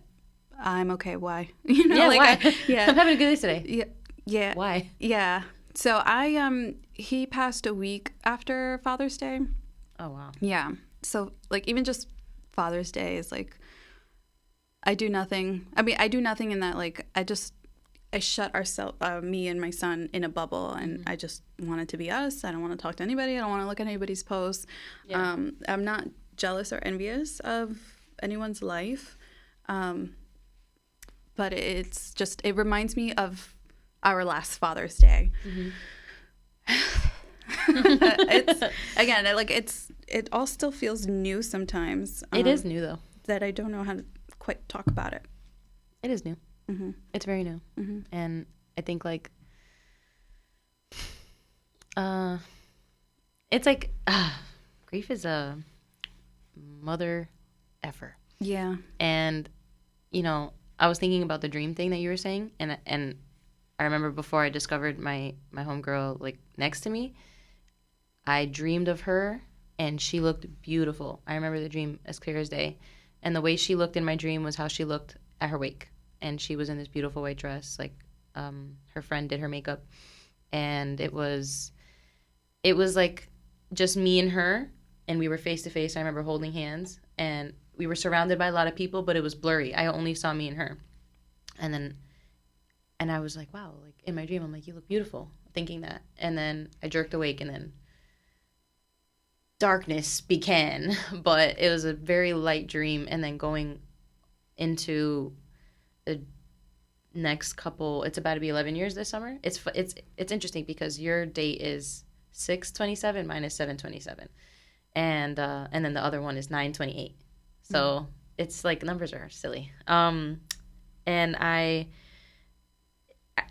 I'm okay. Why? Why? Yeah, I'm having a good day today. Yeah. Why? Yeah. So he passed a week after Father's Day. Oh wow. Yeah. So like even just Father's Day is like, I do nothing. I mean, I do nothing in that, like I shut me and my son in a bubble, and I just want it to be us. I don't want to talk to anybody. I don't want to look at anybody's posts. Yeah. I'm not jealous or envious of anyone's life. But it reminds me of our last Father's Day. It all still feels new sometimes. It is new though. That I don't know how to quite talk about it. It is new. It's very new. And I think like it's like grief is a mother effer. Yeah. And I was thinking about the dream thing that you were saying, and I remember before I discovered my homegirl like next to me, I dreamed of her and she looked beautiful. I remember the dream as clear as day. And the way she looked in my dream was how she looked at her wake. And she was in this beautiful white dress, like her friend did her makeup, and it was like just me and her, and we were face to face. I remember holding hands, and we were surrounded by a lot of people, but it was blurry. I only saw me and her, and I was like, wow, like in my dream, I'm like, you look beautiful, thinking that, and then I jerked awake, and then darkness began, but it was a very light dream, and then going into the next couple, it's about to be 11 years this summer. It's interesting because your date is 6/27, mine is 7/27, and then the other one is 9/28. So it's like numbers are silly. And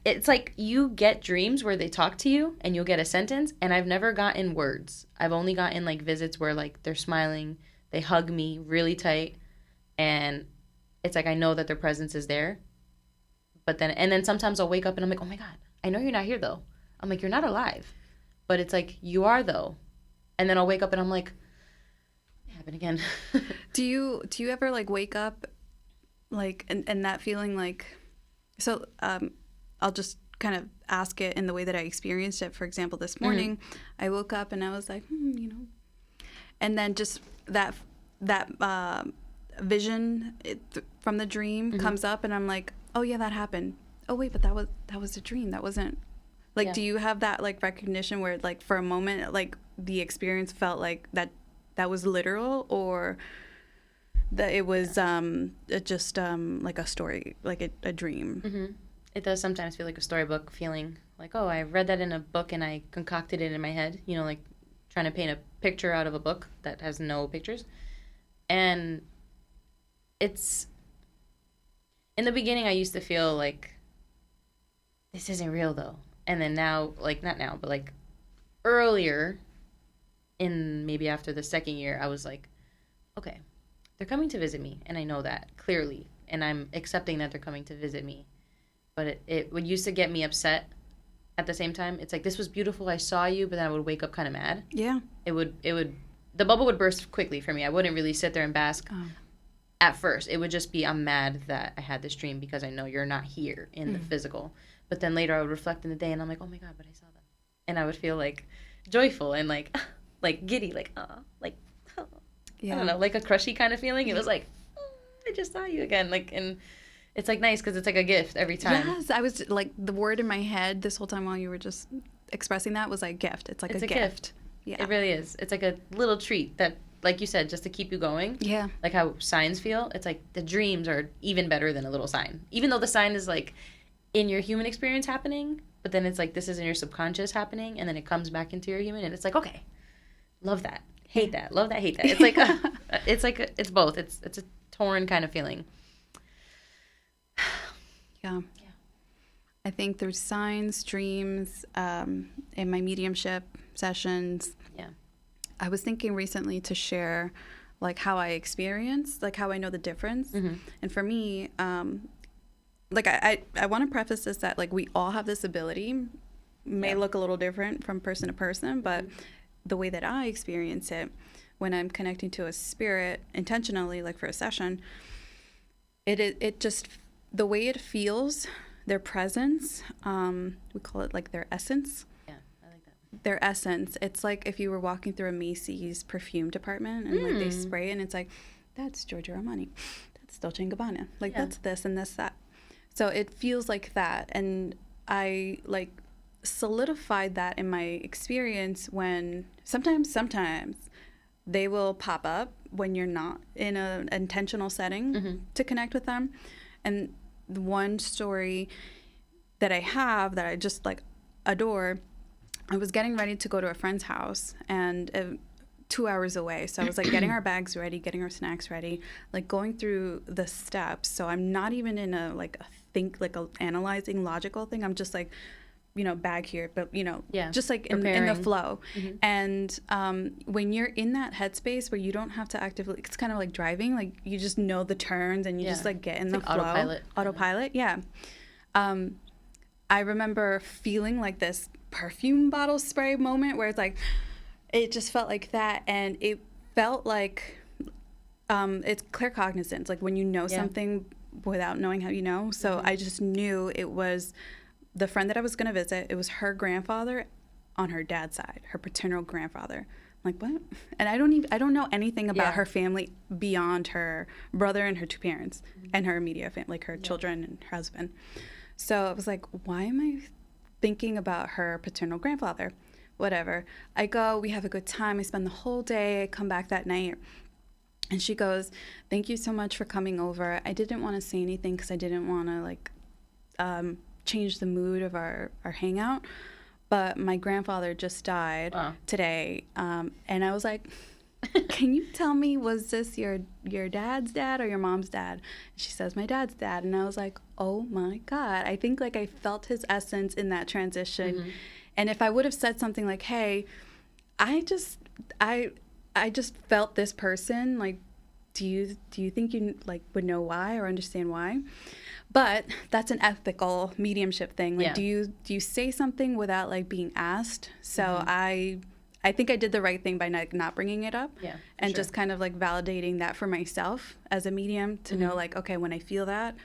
it's like you get dreams where they talk to you and you'll get a sentence, and I've never gotten words. I've only gotten like visits where like they're smiling, they hug me really tight, and it's like I know that their presence is there. But then sometimes I'll wake up and I'm like, oh my God, I know you're not here though. I'm like, you're not alive. But it's like, you are though. And then I'll wake up and I'm like, it happened again. Do you ever like wake up like and that feeling like, so I'll just kind of ask it in the way that I experienced it. For example, this morning I woke up and I was like, and then just that vision from the dream comes up, and I'm like, oh yeah, that happened. Oh wait, but that was a dream. That wasn't like, do you have that like recognition where like for a moment like the experience felt like that was literal, or that it was just like a story, like a dream? It does sometimes feel like a storybook feeling, like, oh, I read that in a book and I concocted it in my head, like trying to paint a picture out of a book that has no pictures. And it's, in the beginning I used to feel like, this isn't real though. And then now, like, not now, but like earlier in maybe after the second year, I was like, okay, they're coming to visit me, and I know that clearly, and I'm accepting that they're coming to visit me. But it would used to get me upset at the same time. It's like, this was beautiful, I saw you, but then I would wake up kind of mad. Yeah. It would, the bubble would burst quickly for me. I wouldn't really sit there and bask at first. It would just be, I'm mad that I had this dream because I know you're not here in the physical. But then later I would reflect in the day and I'm like, oh my God, but I saw them. And I would feel like joyful and like like giddy, like like oh, Yeah. I don't know, like a crushy kind of feeling. It was like, oh, I just saw you again, like, and it's like nice because it's like a gift every time. Yes, I was like, the word in my head this whole time while you were just expressing that was like gift. It's like It's a a gift. gift. Yeah. It really is. It's like a little treat that, like you said, just to keep you going. Yeah. Like how signs feel. It's like the dreams are even better than a little sign. Even though the sign is like in your human experience happening, but then it's like this is in your subconscious happening, and then it comes back into your human, and it's like, okay, love that, hate that, love that, hate that. It's like it's both. It's a torn kind of feeling. Yeah. I think through signs, dreams, in my mediumship sessions. Yeah. I was thinking recently to share like how I experience, like how I know the difference. Mm-hmm. And for me, like I want to preface this that like we all have this ability, may look a little different from person to person, but the way that I experience it when I'm connecting to a spirit intentionally, like for a session, it just, the way it feels, their presence, we call it like their essence. Yeah, I like that. Their essence. It's like if you were walking through a Macy's perfume department and like they spray it and it's like, that's Giorgio Armani, that's Dolce & Gabbana, like that's this and this, that. So it feels like that. And I like solidified that in my experience when sometimes they will pop up when you're not in an intentional setting to connect with them. And the one story that I have that I just like adore, I was getting ready to go to a friend's house and 2 hours away. So I was like getting our bags ready, getting our snacks ready, like going through the steps. So I'm not even in a analyzing logical thing. I'm just like, you know, bag here, but you know, just like in the flow. And when you're in that headspace where you don't have to actively, it's kind of like driving, like you just know the turns and you just like get in the flow. Autopilot. Yeah. I remember feeling like this perfume bottle spray moment where it's like, it just felt like that. And it felt like, it's claircognizance, like when you know something without knowing how you know. So I just knew it was the friend that I was going to visit. It was her grandfather on her dad's side, her paternal grandfather. I'm like, what? And I don't know anything about her family beyond her brother and her two parents and her immediate family, like her children and her husband. So I was like, why am I thinking about her paternal grandfather? Whatever. I go, we have a good time. I spend the whole day. I come back that night. And she goes, thank you so much for coming over. I didn't want to say anything because I didn't want to like change the mood of our hangout. But my grandfather just died today. And I was like, can you tell me, was this your dad's dad or your mom's dad? She says, my dad's dad. And I was like, oh my God. I think like I felt his essence in that transition. And if I would have said something like, hey, I just felt this person, like, do you think you like would know why or understand why? But that's an ethical mediumship thing. Like, do you say something without like being asked? So I think I did the right thing by not bringing it up, and just kind of like validating that for myself as a medium to know like, okay, when I feel that,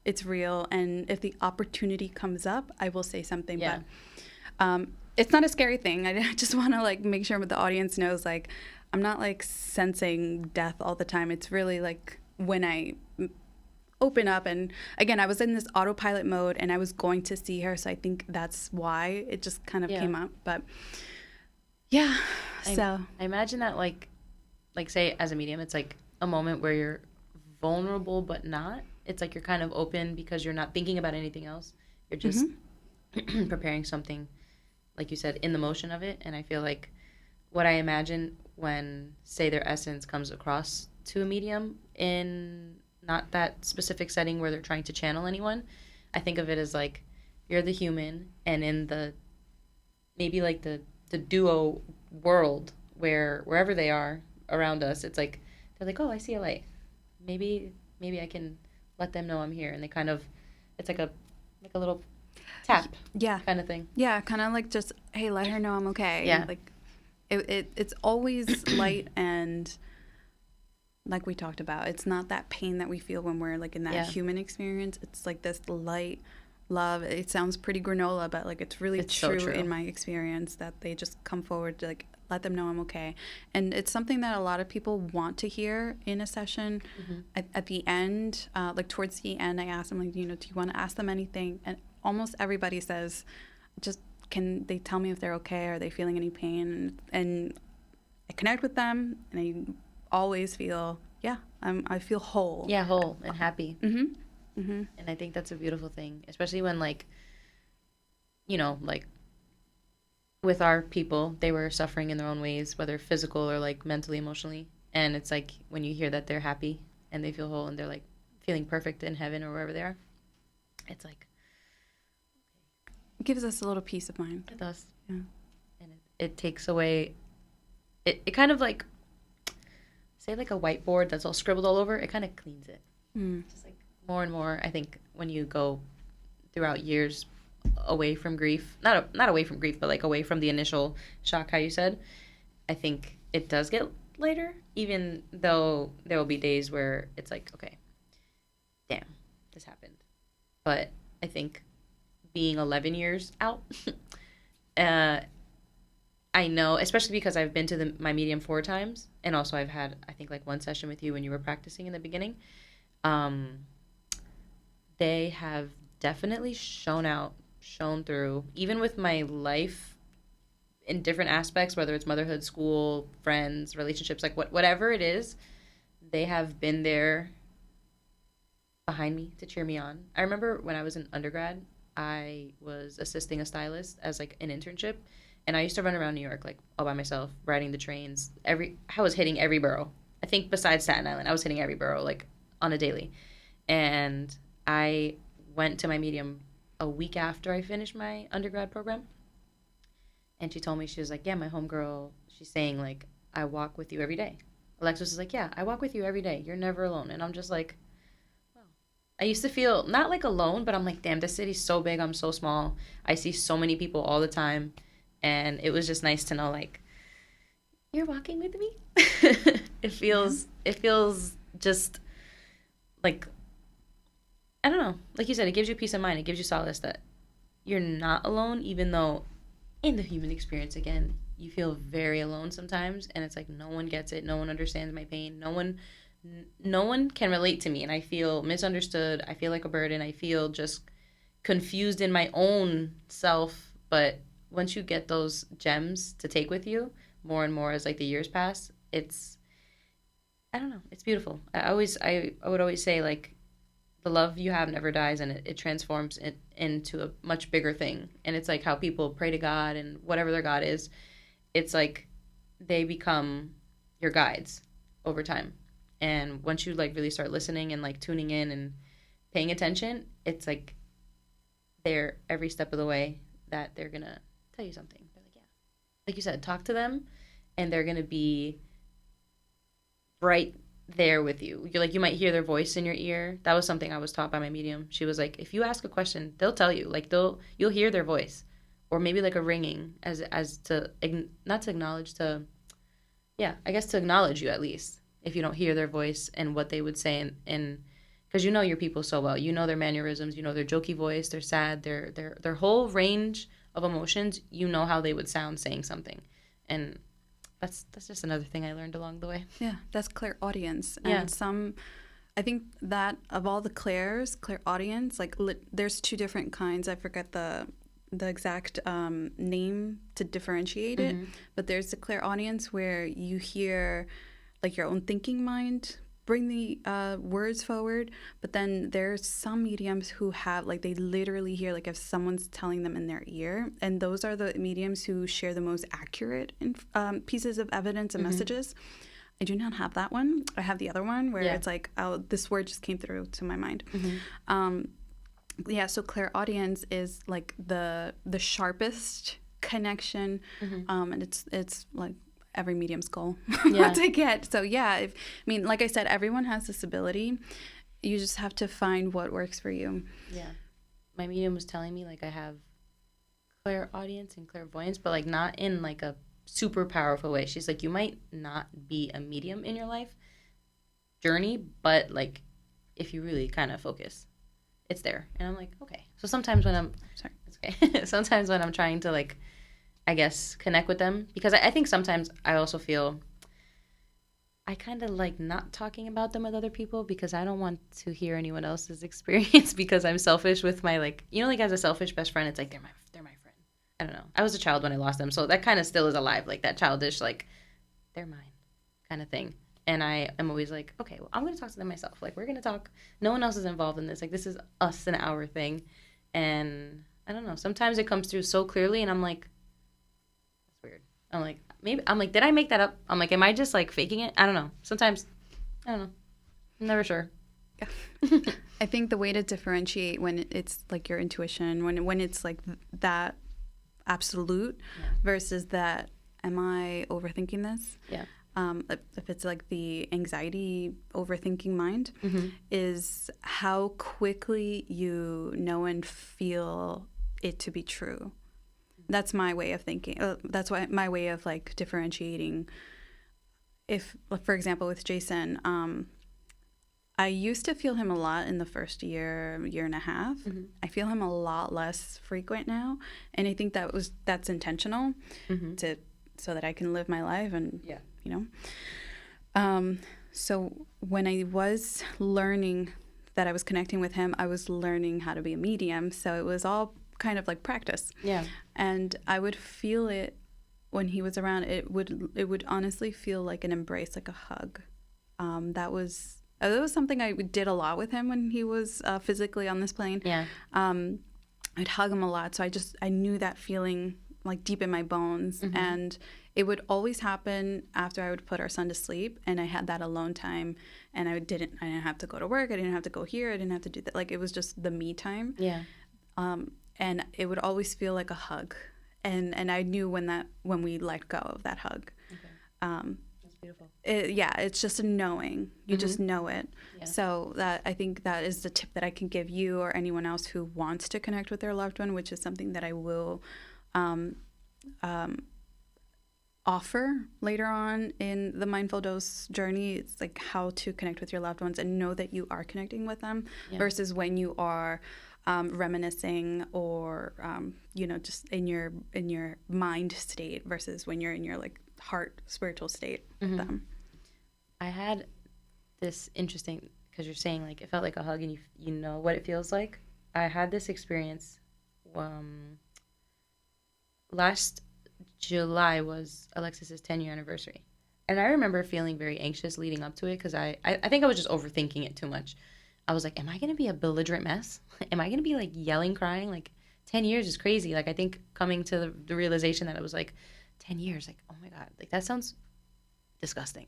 it's real, and if the opportunity comes up, I will say something. But it's not a scary thing. I just want to like make sure the audience knows like I'm not like sensing death all the time. It's really like when I open up, and again, I was in this autopilot mode and I was going to see her, so I think that's why it just kind of came up. But so I imagine that like say as a medium, it's like a moment where you're vulnerable but not. It's like you're kind of open because you're not thinking about anything else. You're just preparing something, like you said, in the motion of it. And I feel like what I imagine when, say, their essence comes across to a medium in not that specific setting where they're trying to channel anyone, I think of it as like you're the human, and in the maybe like the duo world where wherever they are around us, it's like they're like, oh, I see a light. Maybe I can let them know I'm here, and they kind of, it's like a little tap kind of thing. Yeah, kind of like just, hey, let her know I'm okay. Yeah. Like it's always light, and like we talked about, it's not that pain that we feel when we're like in that human experience. It's like this light love. It sounds pretty granola, but like it's really true, so true in my experience that they just come forward to like, let them know I'm okay. And it's something that a lot of people want to hear in a session. At the end, like towards the end, I ask them, like, do you want to ask them anything? And almost everybody says, just can they tell me if they're okay? Are they feeling any pain? And I connect with them, and I always feel, I feel whole. Yeah, whole and happy. Mm-hmm. And I think that's a beautiful thing, especially when, like, like with our people, they were suffering in their own ways, whether physical or like mentally, emotionally. And it's like when you hear that they're happy and they feel whole and they're like feeling perfect in heaven or wherever they are, it's like, It gives us a little peace of mind. it does. Yeah. And it takes away, it kind of like, say like a whiteboard that's all scribbled all over, it kind of cleans it. Just like more and more, I think when you go throughout years away from grief, not away from grief, but like away from the initial shock, how you said, I think it does get lighter, even though there will be days where it's like, okay, damn, this happened. But I think being 11 years out, I know, especially because I've been to my medium 4 times, and also I've had, I think, like one session with you when you were practicing in the beginning. They have definitely shown through, even with my life in different aspects, whether it's motherhood, school, friends, relationships, like whatever it is, they have been there behind me to cheer me on. I remember when I was in undergrad, I was assisting a stylist as like an internship, and I used to run around New York like all by myself, riding the trains. I was hitting every borough. I think besides Staten Island, I was hitting every borough like on a daily. And I went to my medium a week after I finished my undergrad program. And she told me, she was like, yeah, my homegirl, she's saying, like, I walk with you every day. Alexis is like, yeah, I walk with you every day. You're never alone. And I'm just like, wow. I used to feel not like alone, but I'm like, damn, this city's so big. I'm so small. I see so many people all the time. And it was just nice to know, like, you're walking with me. It feels just like, I don't know. Like you said, it gives you peace of mind. It gives you solace that you're not alone, even though in the human experience, again, you feel very alone sometimes. And it's like, no one gets it. No one understands my pain. No one can relate to me. And I feel misunderstood. I feel like a burden. I feel just confused in my own self. But once you get those gems to take with you more and more as like the years pass, I don't know, it's beautiful. I would always say, like, the love you have never dies, and it transforms it into a much bigger thing. And it's like how people pray to God and whatever their God is, it's like they become your guides over time. And once you like really start listening and like tuning in and paying attention, it's like they're every step of the way that they're gonna tell you something. They're like, yeah, like you said, talk to them, and they're gonna be right there with you. You're like, you might hear their voice in your ear. That was something I was taught by my medium. She was like, if you ask a question, they'll tell you. Like, you'll hear their voice, or maybe like a ringing as to not to acknowledge, to, yeah, I guess to acknowledge you at least, if you don't hear their voice and what they would say. And because you know your people so well, you know their mannerisms, you know their jokey voice, their sad, their whole range of emotions. You know how they would sound saying something. And that's just another thing I learned along the way. Yeah, that's clairaudience. And Yeah. I think that of all the clairaudience, like there's 2 different kinds. I forget the exact name to differentiate it, but there's the clairaudience where you hear like your own thinking mind bring the words forward, but then there's some mediums who have, like, they literally hear, like, if someone's telling them in their ear, and those are the mediums who share the most accurate pieces of evidence and messages. I do not have that one. I have the other one where it's like, oh, this word just came through to my mind. So clairaudience is like the sharpest connection, and it's like every medium's goal to get. So like I said, everyone has this ability. You just have to find what works for you. Yeah. My medium was telling me, like, I have clairaudience and clairvoyance, but like not in like a super powerful way. She's like, you might not be a medium in your life journey, but like if you really kind of focus, it's there. And I'm like, okay. So sometimes when sometimes when I'm trying to, like, I guess, connect with them. Because I think sometimes I also feel I kind of like not talking about them with other people because I don't want to hear anyone else's experience because I'm selfish with my, like, you know, like as a selfish best friend, it's like they're my friend. I don't know. I was a child when I lost them, so that kind of still is alive, like that childish, like, they're mine kind of thing. And I am always like, okay, well, I'm going to talk to them myself. Like, we're going to talk. No one else is involved in this. Like, this is us and our thing. And I don't know. Sometimes it comes through so clearly, and I'm like, that's weird. I'm like, maybe, I'm like, did I make that up? I'm like, am I just like faking it? I don't know. Sometimes, I don't know. I'm never sure. Yeah. I think the way to differentiate when it's like your intuition, when it's like that absolute versus that, am I overthinking this? Yeah. If it's like the anxiety overthinking mind, Mm-hmm. is how quickly you know and feel it to be true. That's my way of thinking. That's why my way of like differentiating. If, for example, with Jason, I used to feel him a lot in the first year and a half. Mm-hmm. I feel him a lot less frequent now, and I think that's intentional, Mm-hmm. so that I can live my life and Yeah. you know. So when I was learning that I was connecting with him, I was learning how to be a medium. So it was all kind of like practice. Yeah. And I would feel it when he was around. It would honestly feel like an embrace, like a hug. That was something I did a lot with him when he was physically on this plane. Yeah. I'd hug him a lot. So I knew that feeling like deep in my bones. Mm-hmm. And it would always happen after I would put our son to sleep and I had that alone time, and I didn't have to go to work. I didn't have to go here. I didn't have to do that. Like, it was just the me time. Yeah. And it would always feel like a hug. And I knew when we let go of that hug. Okay. That's beautiful. It's just a knowing. You Mm-hmm. just know it. Yeah. So that, I think that is the tip that I can give you or anyone else who wants to connect with their loved one, which is something that I will offer later on in the mindful dose journey. It's like how to connect with your loved ones and know that you are connecting with them, versus when you are reminiscing or just in your mind state versus when you're in your like heart spiritual state with them. I had this interesting, because you're saying like it felt like a hug and you know what it feels like. I had this experience last July was Alexis's 10-year anniversary. And I remember feeling very anxious leading up to it because I think I was just overthinking it too much. I was like, am I going to be a belligerent mess? Am I going to be like yelling, crying? Like 10 years is crazy. Like I think coming to the realization that it was like 10 years, like, oh my God, like that sounds disgusting.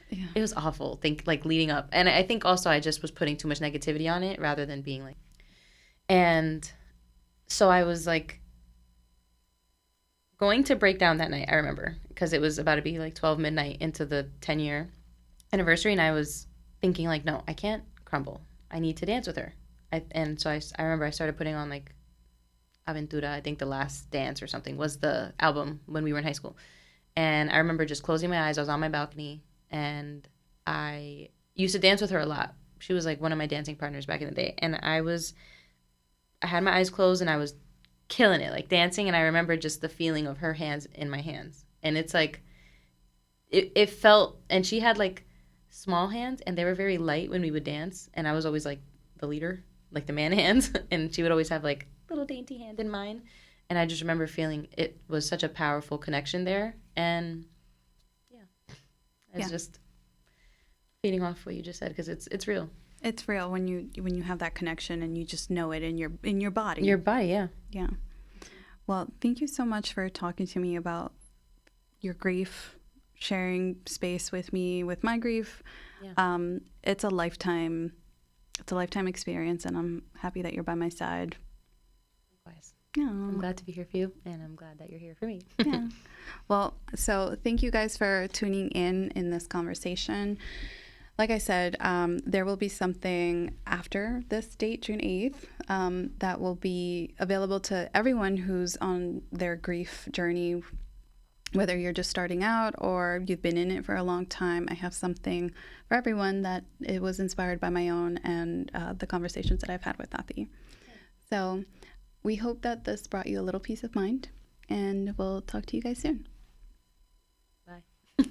Yeah. It was awful, like leading up. And I think also I just was putting too much negativity on it rather than being like, and so I was like going to break down that night, I remember, because it was about to be like 12 midnight into the 10-year anniversary. And I was thinking like, no, I can't crumble. I need to dance with her. And so I remember I started putting on like Aventura. I think The Last Dance or something was the album when we were in high school. And I remember just closing my eyes. I was on my balcony and I used to dance with her a lot. She was like one of my dancing partners back in the day. And I had my eyes closed and I was killing it, like dancing. And I remember just the feeling of her hands in my hands. And it's like, it felt, and she had like small hands and they were very light when we would dance. And I was always like the leader, like the man hands. And she would always have like little dainty hand in mine. And I just remember feeling it was such a powerful connection there. And it's just feeding off what you just said, because it's real. It's real when you have that connection and you just know it in your body. Your body, yeah. Yeah. Well, thank you so much for talking to me about your grief, sharing space with me with my grief. Yeah. It's a lifetime experience, and I'm happy that you're by my side. Likewise. Yeah. I'm glad to be here for you, and I'm glad that you're here for me. Yeah. Well, so thank you guys for tuning in this conversation. Like I said, there will be something after this date, June 8th, that will be available to everyone who's on their grief journey, whether you're just starting out or you've been in it for a long time. I have something for everyone that it was inspired by my own and the conversations that I've had with Taty. So we hope that this brought you a little peace of mind. and we'll talk to you guys soon. Bye.